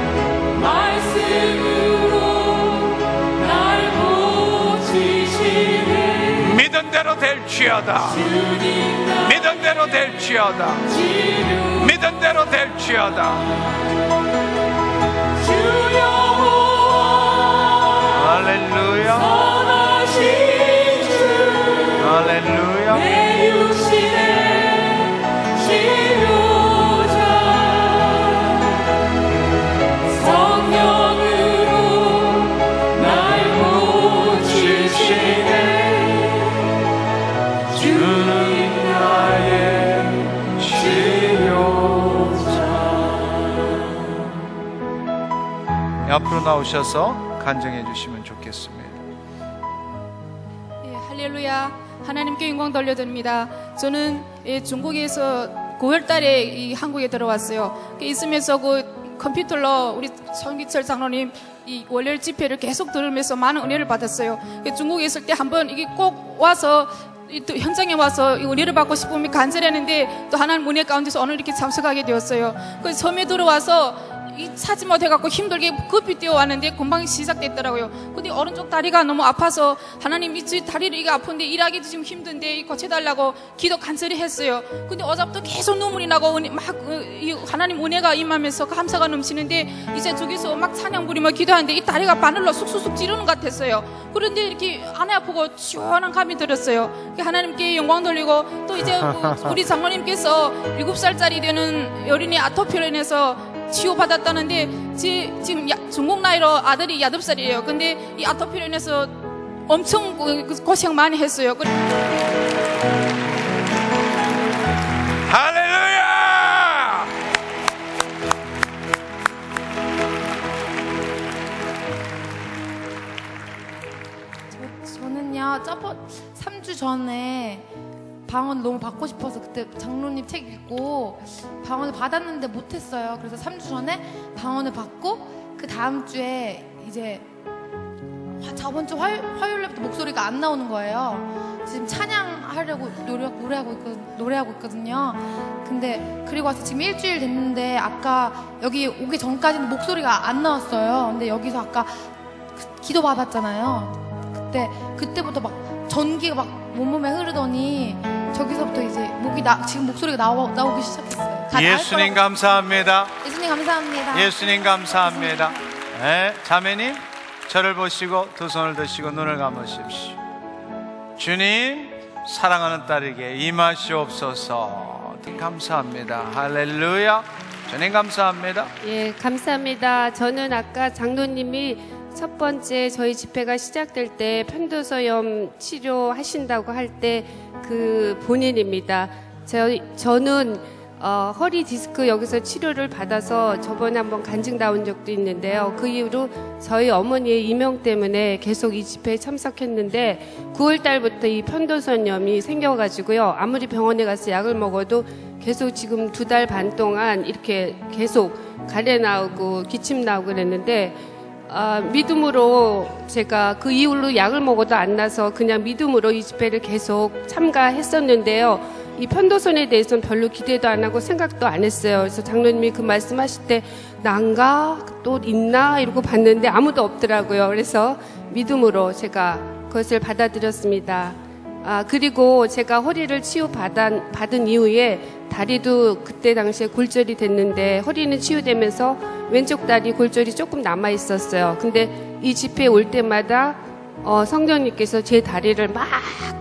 믿은 대로 될지어다. 믿은 대로 될지어다. 믿은 대로 될지어다. 할렐루야. 할렐루야. 내 육신의 치료자, 성령으로 날 고치시네. 주는 나의 치료자. 앞으로 나오셔서 간증해 주시면 좋겠습니다. 예, 할렐루야. 하나님께 영광 돌려드립니다. 저는 중국에서 9월 달에 이 한국에 들어왔어요. 있으면서 그 컴퓨터로 우리 손기철 장로님 이 월요일 집회를 계속 들으면서 많은 은혜를 받았어요. 중국에 있을 때 한번 이게 꼭 와서 또 현장에 와서 은혜를 받고 싶으면 간절했는데 또 하나님 은혜 가운데서 오늘 이렇게 참석하게 되었어요. 그래서 처음에 들어와서 찾지 못해갖고 힘들게 급히 뛰어왔는데 금방 시작됐더라고요. 근데 오른쪽 다리가 너무 아파서 하나님 이 다리를 이게 아픈데 일하기도 지금 힘든데 고쳐달라고 기도 간절히 했어요. 근데 어제부터 계속 눈물이 나고 막 하나님 은혜가 임하면서 감사가 넘치는데 이제 저기서 막 찬양 부리며 기도하는데 이 다리가 바늘로 쑥쑥쑥 찌르는 것 같았어요. 그런데 이렇게 안에 아프고 시원한 감이 들었어요. 하나님께 영광 돌리고 또 이제 우리 장로님께서 7살짜리 되는 어린이 아토피로 인해서 치유받았다는데 지금 중국 나이로 아들이 8살이에요. 근데 이 아토피로 인해서 엄청 고생 많이 했어요. 할렐루야! 저는요 3주 전에 방언 너무 받고 싶어서 그때 장로님 책 읽고 방언을 받았는데 못했어요. 그래서 3주 전에 방언을 받고 그 다음 주에 이제 저번 주 화요일부터 목소리가 안 나오는 거예요. 지금 찬양하려고 노래하고 있거든요. 근데 그리고 와서 지금 일주일 됐는데 아까 여기 오기 전까지는 목소리가 안 나왔어요. 근데 여기서 아까 기도 받았잖아요. 그때부터 막 전기가 막 온몸에 흐르더니 저기서부터 이제 지금 목소리가 나오기 시작했어요. 예수님 감사합니다. 예수님 감사합니다. 예수님 감사합니다. 네, 자매님 저를 보시고 두 손을 드시고 눈을 감으십시오. 주님 사랑하는 딸에게 임하시옵소서. 감사합니다. 할렐루야. 주님 감사합니다. 예, 감사합니다. 저는 아까 장로님이 첫 번째 저희 집회가 시작될 때 편도소염 치료하신다고 할 때 그 본인입니다. 저는 허리 디스크 여기서 치료를 받아서 저번에 한번 간증 나온 적도 있는데요. 그 이후로 저희 어머니의 이명 때문에 계속 이 집회에 참석했는데 9월 달부터 이 편도선염이 생겨가지고요. 아무리 병원에 가서 약을 먹어도 계속 지금 2달 반 동안 이렇게 계속 가래 나오고 기침 나오고 그랬는데 믿음으로 제가 그 이후로 약을 먹어도 안 나서 그냥 믿음으로 이 집회를 계속 참가했었는데요. 이 편도선에 대해서는 별로 기대도 안 하고 생각도 안 했어요. 그래서 장로님이 그 말씀하실 때 난가? 또 있나? 이러고 봤는데 아무도 없더라고요. 그래서 믿음으로 제가 그것을 받아들였습니다. 그리고 제가 허리를 치유받은 이후에 다리도 그때 당시에 골절이 됐는데 허리는 치유되면서 왼쪽 다리 골절이 조금 남아 있었어요. 근데 이 집회에 올 때마다 성령님께서 제 다리를 막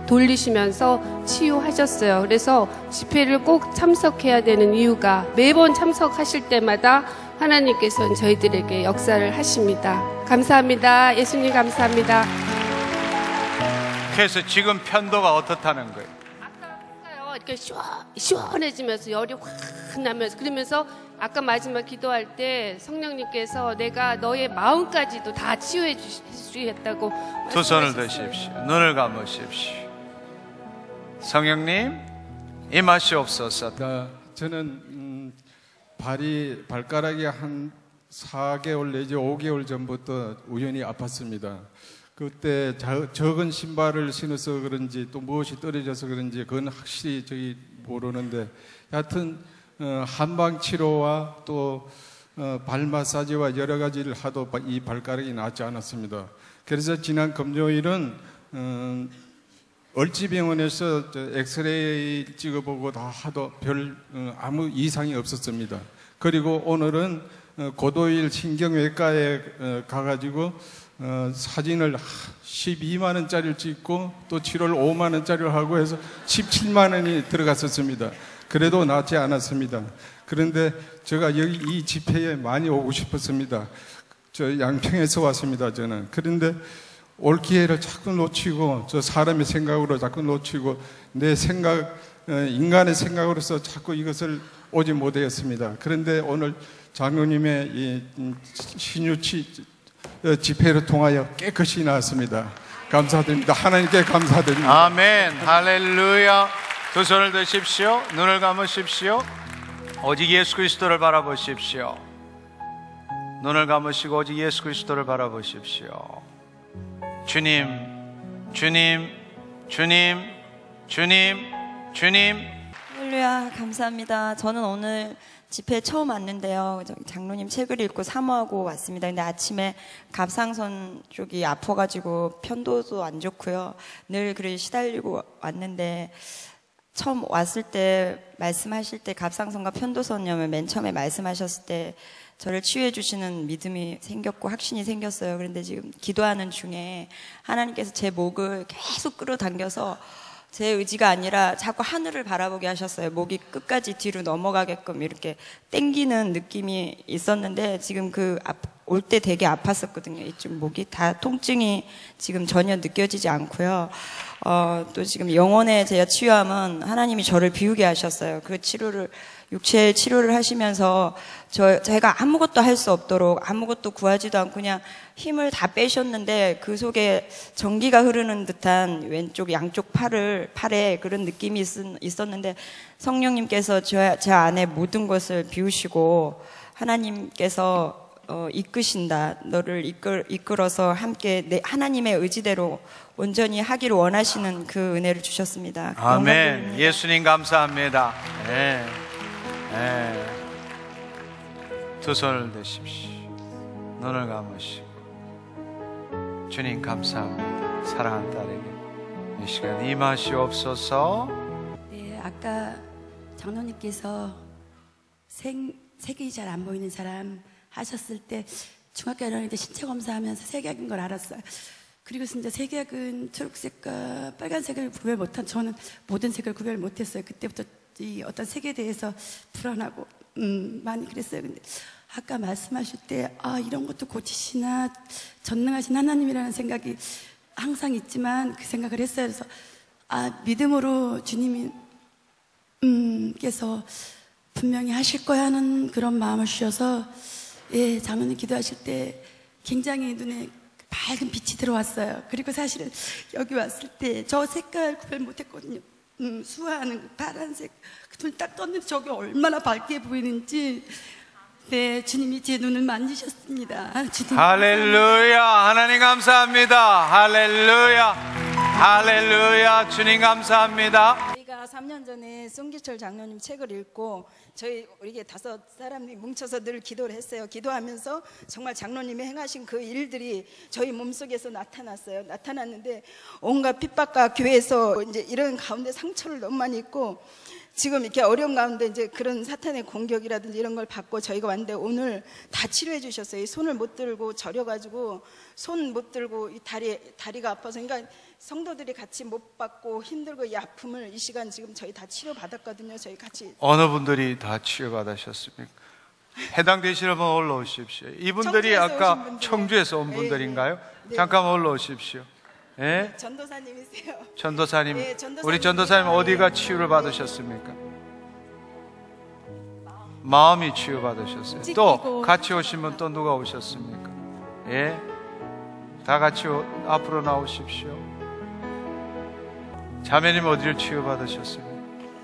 돌리시면서 치유하셨어요. 그래서 집회를 꼭 참석해야 되는 이유가 매번 참석하실 때마다 하나님께서는 저희들에게 역사를 하십니다. 감사합니다. 예수님 감사합니다. 그래서 지금 편도가 어떻다는 거예요? 아까요 이렇게 시원해지면서 열이 확 나면서 그러면서 아까 마지막 기도할 때 성령님께서 내가 너의 마음까지도 다 치유해 주시겠다고 두 손을 드십시오. 눈을 감으십시오. 성령님 임하시옵소서. 저는 발가락이 한 4개월 내지 5개월 전부터 우연히 아팠습니다. 그때 적은 신발을 신어서 그런지 또 무엇이 떨어져서 그런지 그건 확실히 저희 모르는데 하여튼 한방 치료와 또 발 마사지와 여러 가지를 하도 이 발가락이 낫지 않았습니다. 그래서 지난 금요일은 얼지병원에서 엑스레이 찍어보고 다 하도 아무 이상이 없었습니다. 그리고 오늘은 고도일 신경외과에 가가지고 사진을 12만 원짜리를 찍고 또 치료를 5만 원짜리를 하고 해서 17만 원이 들어갔었습니다. 그래도 낫지 않았습니다. 그런데 제가 여기 이 집회에 많이 오고 싶었습니다. 저 양평에서 왔습니다, 저는. 그런데 올 기회를 자꾸 놓치고 저 사람의 생각으로 자꾸 놓치고 내 생각, 인간의 생각으로서 자꾸 이것을 오지 못하였습니다. 그런데 오늘 장로님의 이 신유치 집회를 통하여 깨끗이 나왔습니다. 감사드립니다. 하나님께 감사드립니다. 아멘. 할렐루야. 두 손을 드십시오. 눈을 감으십시오. 오직 예수 그리스도를 바라보십시오. 눈을 감으시고 오직 예수 그리스도를 바라보십시오. 주님, 주님, 주님, 주님, 주님. 할렐루야. 감사합니다. 저는 오늘 집회 처음 왔는데요. 장로님 책을 읽고 사모하고 왔습니다. 근데 아침에 갑상선 쪽이 아파가지고 편도도 안 좋고요. 늘 그래 시달리고 왔는데 처음 왔을 때 말씀하실 때 갑상선과 편도선염을 맨 처음에 말씀하셨을 때 저를 치유해 주시는 믿음이 생겼고 확신이 생겼어요. 그런데 지금 기도하는 중에 하나님께서 제 목을 계속 끌어당겨서 제 의지가 아니라 자꾸 하늘을 바라보게 하셨어요. 목이 끝까지 뒤로 넘어가게끔 이렇게 땡기는 느낌이 있었는데 지금 올 때 되게 아팠었거든요. 이쪽 목이 다 통증이 지금 전혀 느껴지지 않고요. 또 지금 영혼의 제 치유함은 하나님이 저를 비우게 하셨어요. 그 치료를 육체의 치료를 하시면서 제가 아무것도 할 수 없도록 아무것도 구하지도 않고 그냥 힘을 다 빼셨는데 그 속에 전기가 흐르는 듯한 왼쪽 양쪽 팔에 그런 느낌이 있었는데 성령님께서 제 안에 모든 것을 비우시고 하나님께서 이끄신다. 너를 이끌어서 함께 하나님의 의지대로 온전히 하기를 원하시는 그 은혜를 주셨습니다. 아멘. 예수님 감사합니다. 네. 네. 두 손을 드십시오. 눈을 감으시고 주님 감사합니다. 사랑하는 딸에게 이 시간 임하시옵소서. 네, 아까 장로님께서 색이 잘 안 보이는 사람 하셨을 때 중학교 1학년 때 신체 검사하면서 색약인 걸 알았어요. 그리고 이제 색약은 초록색과 빨간색을 구별 못한 저는 모든 색을 구별 못했어요. 그때부터 이 어떤 색에 대해서 불안하고 많이 그랬어요. 근데 아까 말씀하실 때 이런 것도 고치시나 전능하신 하나님이라는 생각이 항상 있지만 그 생각을 했어요. 그래서 믿음으로 주님이 께서 분명히 하실 거야 하는 그런 마음을 주셔서 예, 장로님 기도하실 때 굉장히 눈에 밝은 빛이 들어왔어요. 그리고 사실은 여기 왔을 때 저 색깔 구별 못했거든요. 수화하는 그 파란색 눈 딱 떴는데 저게 얼마나 밝게 보이는지 네, 주님이 제 눈을 만지셨습니다. 주님 할렐루야. 하나님 감사합니다. 할렐루야. 할렐루야. 주님 감사합니다. 저희가 3년 전에 송기철 장로님 책을 읽고 저희 우리 5사람이 뭉쳐서 늘 기도를 했어요. 기도하면서 정말 장로님이 행하신 그 일들이 저희 몸속에서 나타났어요. 나타났는데 온갖 핍박과 교회에서 이제 이런 가운데 상처를 너무 많이 입고 지금 이렇게 어려운 가운데 이제 그런 사탄의 공격이라든지 이런 걸 받고 저희가 왔는데 오늘 다 치료해 주셨어요. 이 손을 못 들고 저려가지고 손 못 들고 이 다리가 아파서 그러니까 성도들이 같이 못 받고 힘들고 이 아픔을 이 시간 지금 저희 다 치료 받았거든요. 저희 같이. 어느 분들이 다 치유 받으셨습니까? 해당되시는 분 올라오십시오. 이분들이 아까 청주에서 온 분들인가요? 네. 잠깐만 올라오십시오. 예? 전도사님이세요. 전도사님, 네, 전도사님. 우리 전도사님 어디가 치유를 받으셨습니까? 마음이 치유 받으셨어요. 또 같이 오신 분 또 누가 오셨습니까? 예? 다 같이 앞으로 나오십시오. 자매님 어디를 치유 받으셨습니까?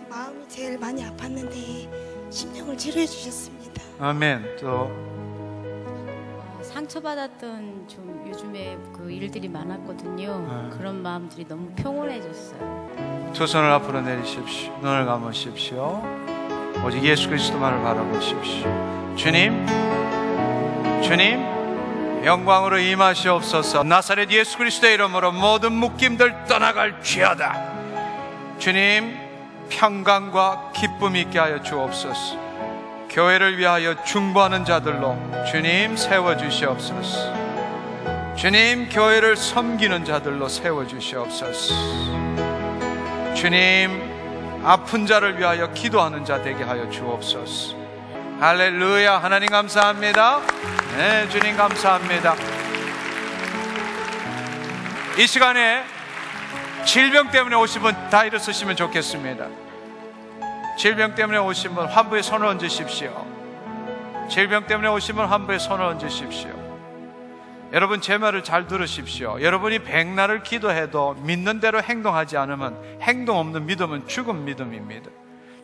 마음이 제일 많이 아팠는데 심령을 치료해 주셨습니다. 아멘. 또 상처받았던 좀 요즘에 그 일들이 많았거든요. 그런 마음들이 너무 평온해졌어요. 두 손을 앞으로 내리십시오. 눈을 감으십시오. 오직 예수 그리스도만을 바라보십시오. 주님, 주님, 영광으로 임하시옵소서. 나사렛 예수 그리스도의 이름으로 모든 묶임들 떠나갈지어다. 주님, 평강과 기쁨 있게 하여 주옵소서. 교회를 위하여 중보하는 자들로 주님 세워주시옵소서. 주님, 교회를 섬기는 자들로 세워주시옵소서. 주님, 아픈 자를 위하여 기도하는 자 되게 하여 주옵소서. 할렐루야. 하나님 감사합니다. 네, 주님 감사합니다. 이 시간에 질병 때문에 오신 분 다 일어서시면 좋겠습니다. 질병 때문에 오신 분 환부에 손을 얹으십시오. 질병 때문에 오신 분 환부에 손을 얹으십시오. 여러분 제 말을 잘 들으십시오. 여러분이 백날을 기도해도 믿는 대로 행동하지 않으면 행동 없는 믿음은 죽은 믿음입니다.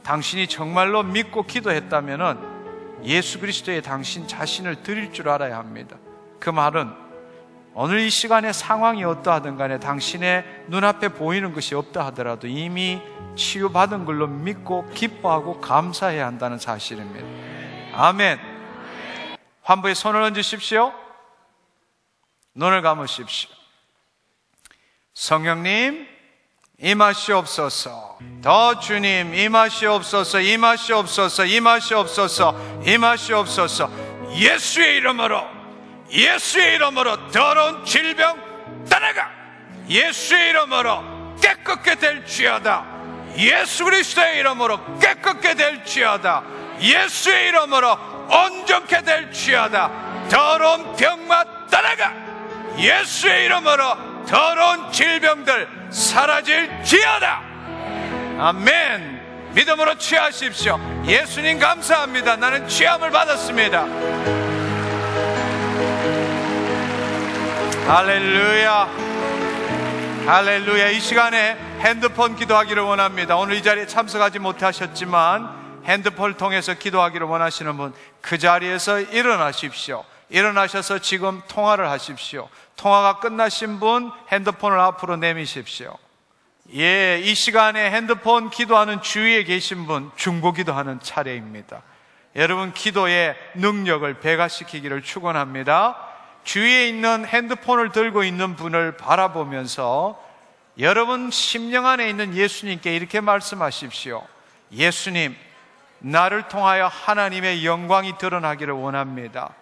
당신이 정말로 믿고 기도했다면 예수 그리스도의 당신 자신을 드릴 줄 알아야 합니다. 그 말은 오늘 이 시간에 상황이 어떠하든 간에 당신의 눈앞에 보이는 것이 없다 하더라도 이미 치유받은 걸로 믿고 기뻐하고 감사해야 한다는 사실입니다. 아멘. 환부에 손을 얹으십시오. 눈을 감으십시오. 성령님 임하시옵소서. 더 주님 임하시옵소서. 임하시옵소서. 임하시옵소서. 임하시옵소서. 예수의 이름으로, 예수의 이름으로 더러운 질병 떠나가. 예수의 이름으로 깨끗게 될지어다. 예수 그리스도의 이름으로 깨끗게 될지어다. 예수의 이름으로 온전케 될지어다. 더러운 병맛 떠나가. 예수의 이름으로 더러운 질병들 사라질지어다. 아멘. 믿음으로 취하십시오. 예수님 감사합니다. 나는 취함을 받았습니다. 할렐루야. 할렐루야. 이 시간에 핸드폰 기도하기를 원합니다. 오늘 이 자리에 참석하지 못하셨지만 핸드폰을 통해서 기도하기를 원하시는 분 그 자리에서 일어나십시오. 일어나셔서 지금 통화를 하십시오. 통화가 끝나신 분 핸드폰을 앞으로 내미십시오. 예, 이 시간에 핸드폰 기도하는 주위에 계신 분 중보 기도하는 차례입니다. 여러분 기도의 능력을 배가시키기를 축원합니다. 주위에 있는 핸드폰을 들고 있는 분을 바라보면서 여러분 심령 안에 있는 예수님께 이렇게 말씀하십시오. 예수님, 나를 통하여 하나님의 영광이 드러나기를 원합니다.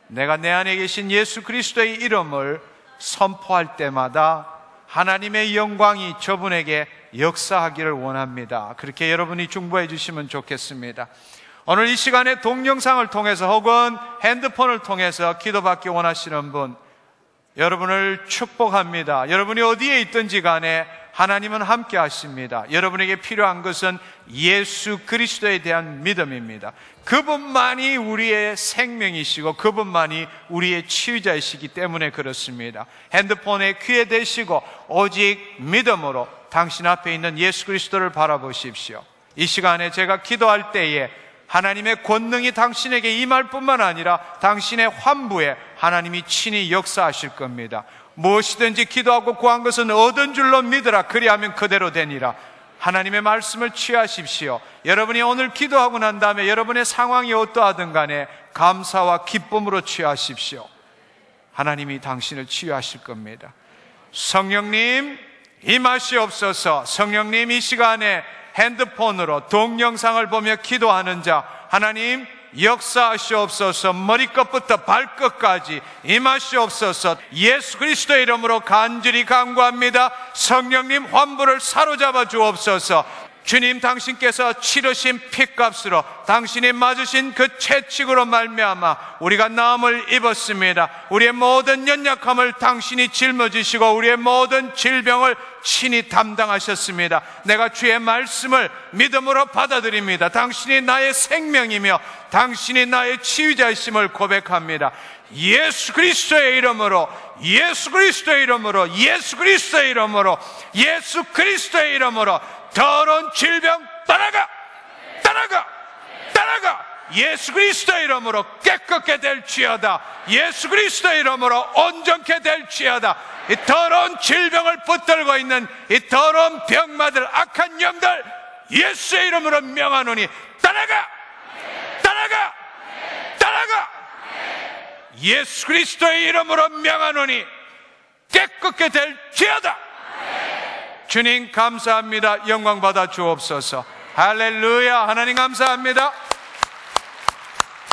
내가 내 안에 계신 예수 그리스도의 이름을 선포할 때마다 하나님의 영광이 저분에게 역사하기를 원합니다. 그렇게 여러분이 중보해 주시면 좋겠습니다. 오늘 이 시간에 동영상을 통해서 혹은 핸드폰을 통해서 기도받기 원하시는 분 여러분을 축복합니다. 여러분이 어디에 있든지 간에 하나님은 함께 하십니다. 여러분에게 필요한 것은 예수 그리스도에 대한 믿음입니다. 그분만이 우리의 생명이시고 그분만이 우리의 치유자이시기 때문에 그렇습니다. 핸드폰에 귀에 대시고 오직 믿음으로 당신 앞에 있는 예수 그리스도를 바라보십시오. 이 시간에 제가 기도할 때에 하나님의 권능이 당신에게 임할 뿐만 아니라 당신의 환부에 하나님이 친히 역사하실 겁니다. 무엇이든지 기도하고 구한 것은 얻은 줄로 믿으라. 그리하면 그대로 되니라. 하나님의 말씀을 취하십시오. 여러분이 오늘 기도하고 난 다음에 여러분의 상황이 어떠하든 간에 감사와 기쁨으로 취하십시오. 하나님이 당신을 치유하실 겁니다. 성령님 임하시옵소서. 성령님 이 시간에 핸드폰으로 동영상을 보며 기도하는 자 하나님 역사하시옵소서. 머리끝부터 발끝까지 임하시옵소서. 예수 그리스도의 이름으로 간절히 간구합니다. 성령님 환부를 사로잡아 주옵소서. 주님 당신께서 치르신 핏값으로 당신이 맞으신 그 채찍으로 말미암아 우리가 나음을 입었습니다. 우리의 모든 연약함을 당신이 짊어지시고 우리의 모든 질병을 친히 담당하셨습니다. 내가 주의 말씀을 믿음으로 받아들입니다. 당신이 나의 생명이며 당신이 나의 치유자이심을 고백합니다. 예수 그리스도의 이름으로, 예수 그리스도의 이름으로, 예수 그리스도의 이름으로, 예수 그리스도의 이름으로 더러운 질병 떠나가! 떠나가! 떠나가! 예수 그리스도의 이름으로 깨끗게 될지어다. 예수 그리스도의 이름으로 온전케 될지어다. 이 더러운 질병을 붙들고 있는 이 더러운 병마들, 악한 영들 예수의 이름으로 명하노니 떠나가! 떠나가! 떠나가! 예수 그리스도의 이름으로 명하노니 깨끗게 될지어다. 주님 감사합니다. 영광 받아 주옵소서. 할렐루야. 하나님 감사합니다.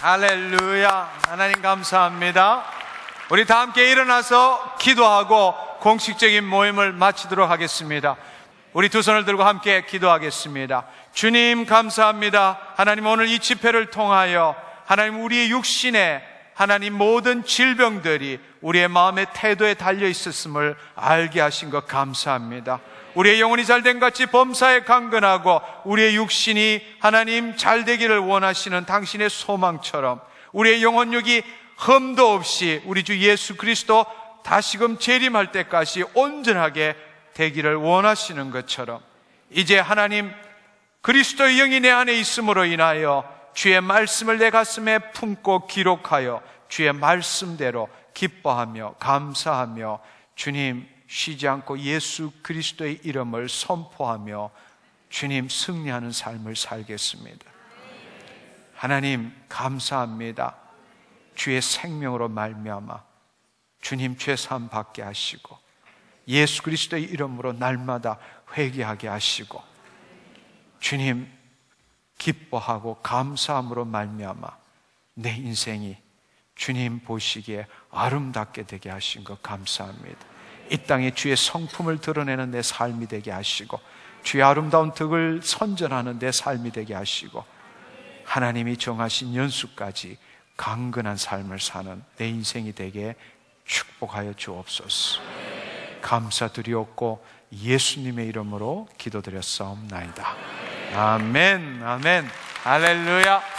할렐루야. 하나님 감사합니다. 우리 다 함께 일어나서 기도하고 공식적인 모임을 마치도록 하겠습니다. 우리 두 손을 들고 함께 기도하겠습니다. 주님 감사합니다. 하나님 오늘 이 집회를 통하여 하나님 우리의 육신에 하나님 모든 질병들이 우리의 마음의 태도에 달려 있었음을 알게 하신 것 감사합니다. 우리의 영혼이 잘된 같이 범사에 강건하고 우리의 육신이 하나님 잘되기를 원하시는 당신의 소망처럼 우리의 영혼육이 흠도 없이 우리 주 예수 그리스도 다시금 재림할 때까지 온전하게 되기를 원하시는 것처럼 이제 하나님 그리스도의 영이 내 안에 있음으로 인하여 주의 말씀을 내 가슴에 품고 기록하여 주의 말씀대로 기뻐하며 감사하며 주님 쉬지 않고 예수 그리스도의 이름을 선포하며 주님 승리하는 삶을 살겠습니다. 하나님 감사합니다. 주의 생명으로 말미암아 주님 죄사함 받게 하시고 예수 그리스도의 이름으로 날마다 회개하게 하시고 주님 기뻐하고 감사함으로 말미암아 내 인생이 주님 보시기에 아름답게 되게 하신 것 감사합니다. 이 땅에 주의 성품을 드러내는 내 삶이 되게 하시고 주의 아름다운 덕을 선전하는 내 삶이 되게 하시고 하나님이 정하신 연수까지 강건한 삶을 사는 내 인생이 되게 축복하여 주옵소서. 감사드리옵고 예수님의 이름으로 기도드렸사옵나이다. 아멘. 아멘. 할렐루야.